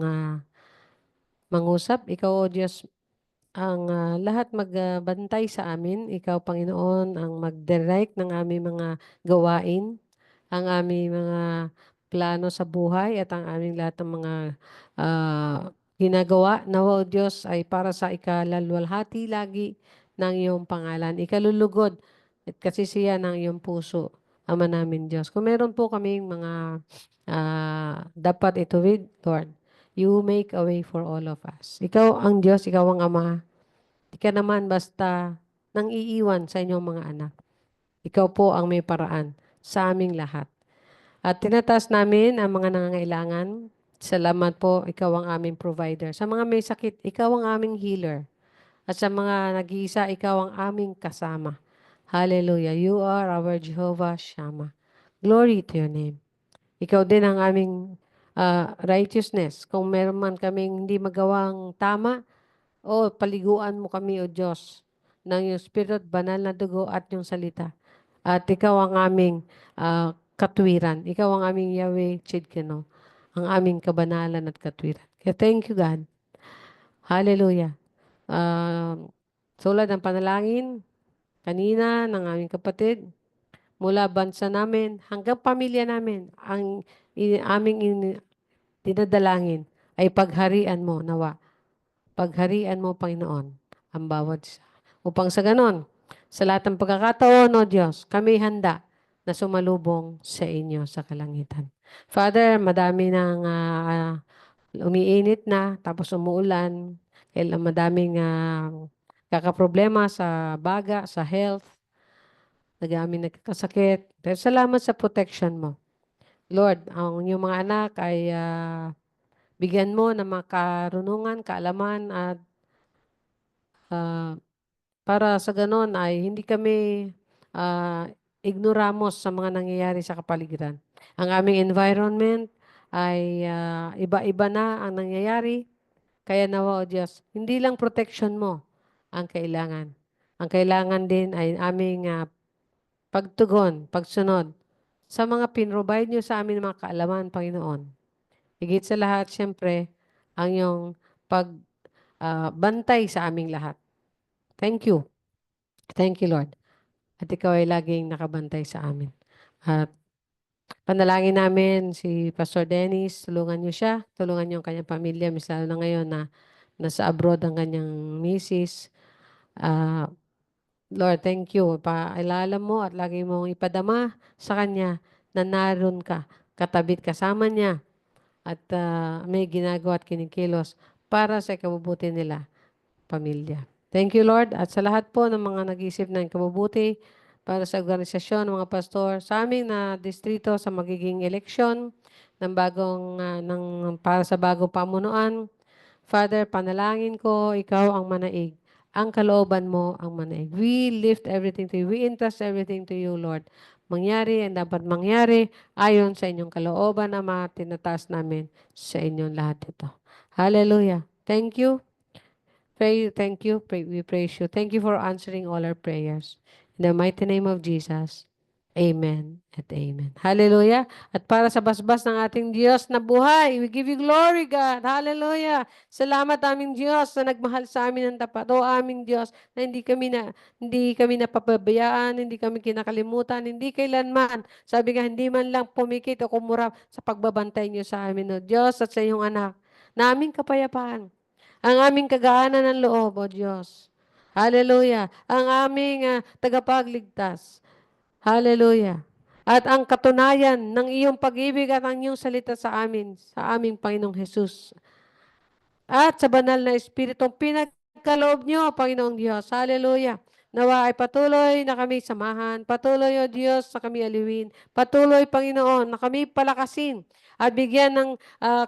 mangusap. Ikaw, O Diyos, ang lahat magbantay sa amin. Ikaw, Panginoon, ang mag-direct ng aming mga gawain, ang aming mga plano sa buhay at ang aming lahat ng mga ginagawa. Nawa, O Diyos, ay para sa ikalalwalhati lagi ng iyong pangalan. Ikalulugod at kasisiyan ng iyong puso, Ama namin Diyos. Kung meron po kaming mga dapat ituwid, Lord, you make a way for all of us. Ikaw ang Diyos, ikaw ang Ama. Di ka naman basta nang iiwan sa inyong mga anak. Ikaw po ang may paraan sa aming lahat. At tinataas namin ang mga nangangailangan. Salamat po, ikaw ang aming provider. Sa mga may sakit, ikaw ang aming healer. At sa mga nag-iisa, ikaw ang aming kasama. Hallelujah. You are our Jehovah Shammah. Glory to your name. Ikaw din ang aming righteousness. Kung meron man kaming hindi magawang tama, paliguan mo kami, O Diyos, ng iyong spirit, banal na dugo at yung salita. At ikaw ang aming katwiran. Ikaw ang aming Yahweh Chidkeno, ang aming kabanalan at katwiran. Kaya thank you, God. Hallelujah. Tulad ng panalangin kanina ng aming kapatid, mula bansa namin hanggang pamilya namin, ang aming dinadalangin ay pagharian mo, nawa. Pagharian mo, Panginoon, ang bawat isa. Upang sa ganon, sa lahat ng pagkakataon, O Diyos, kami handa na sumalubong sa inyo sa kalangitan. Father, madami nang umiinit na, tapos umuulan, kailan madaming kakaproblema sa baga, sa health, nagaming nagkakasakit. Pero salamat sa protection mo. Lord, ang inyong mga anak ay bigyan mo ng mga karunungan, kaalaman at para sa ganon ay hindi kami ignoramos sa mga nangyayari sa kapaligiran. Ang aming environment ay iba-iba na ang nangyayari. Kaya nawa, O Diyos, hindi lang protection mo ang kailangan. Ang kailangan din ay aming pagtugon, pagsunod sa mga pinrovide nyo sa amin mga kaalaman, Panginoon. Higit sa lahat, siyempre, ang iyong pagbantay sa aming lahat. Thank you. Thank you, Lord. At ikaw ay laging nakabantay sa amin. At panalangin namin si Pastor Dennis, tulungan niyo siya, tulungan niyo ang kanyang pamilya, misal na ngayon na nasa abroad ang kanyang misis. Lord, thank you. Paalala mo at lagi mong ipadama sa kanya na naroon ka, katabit kasama niya at may ginagawa at kinikilos para sa ikabubuti nila, pamilya. Thank you, Lord. At sa lahat po ng mga nag-iisip ng kabubuti para sa organisasyon ng mga pastor sa aming na distrito sa magiging eleksyon ng para sa bagong pamunuan. Father, panalangin ko, ikaw ang manaig. Ang kalooban mo ang manaig. We lift everything to you. We entrust everything to you, Lord. Mangyari ang dapat mangyari ayon sa inyong kalooban, Ama, tinataas namin sa inyong lahat ito. Hallelujah. Thank you. Thank you. We praise you. Thank you for answering all our prayers. In the mighty name of Jesus. Amen at amen. Hallelujah. At para sa basbas ng ating Diyos na buhay, we give you glory, God. Hallelujah. Salamat aming Diyos na nagmahal sa amin ng tapat. O aming Diyos na hindi kami napapabayaan, hindi kami kinakalimutan, hindi kailanman. Sabi nga, hindi man lang pumikit o kumurap sa pagbabantay niyo sa amin, O Diyos, at sa iyong anak. Na aming kapayapaan. Ang aming kagaanan ng loob, O Diyos. Hallelujah. Ang aming tagapagligtas. Hallelujah. At ang katunayan ng iyong pag-ibig at ang iyong salita sa aming Panginoong Jesus. At sa banal na Espiritong pinagkaloob niyo, Panginoong Diyos. Hallelujah. Nawa ay patuloy na kami samahan. Patuloy, O Diyos, na kami aliwin. Patuloy, Panginoon, na kami palakasin at bigyan ng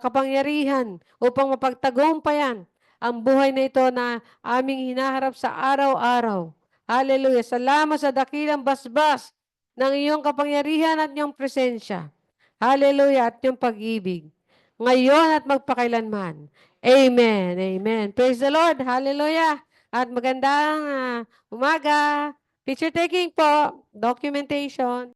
kapangyarihan upang mapagtagumpayan ang buhay na ito na aming hinaharap sa araw-araw. Hallelujah. Salamat sa dakilang basbas ng iyong kapangyarihan at iyong presensya. Hallelujah. At iyong pag-ibig. Ngayon at magpakailanman. Amen. Amen. Praise the Lord. Hallelujah. At magandang umaga. Picture taking po. Documentation.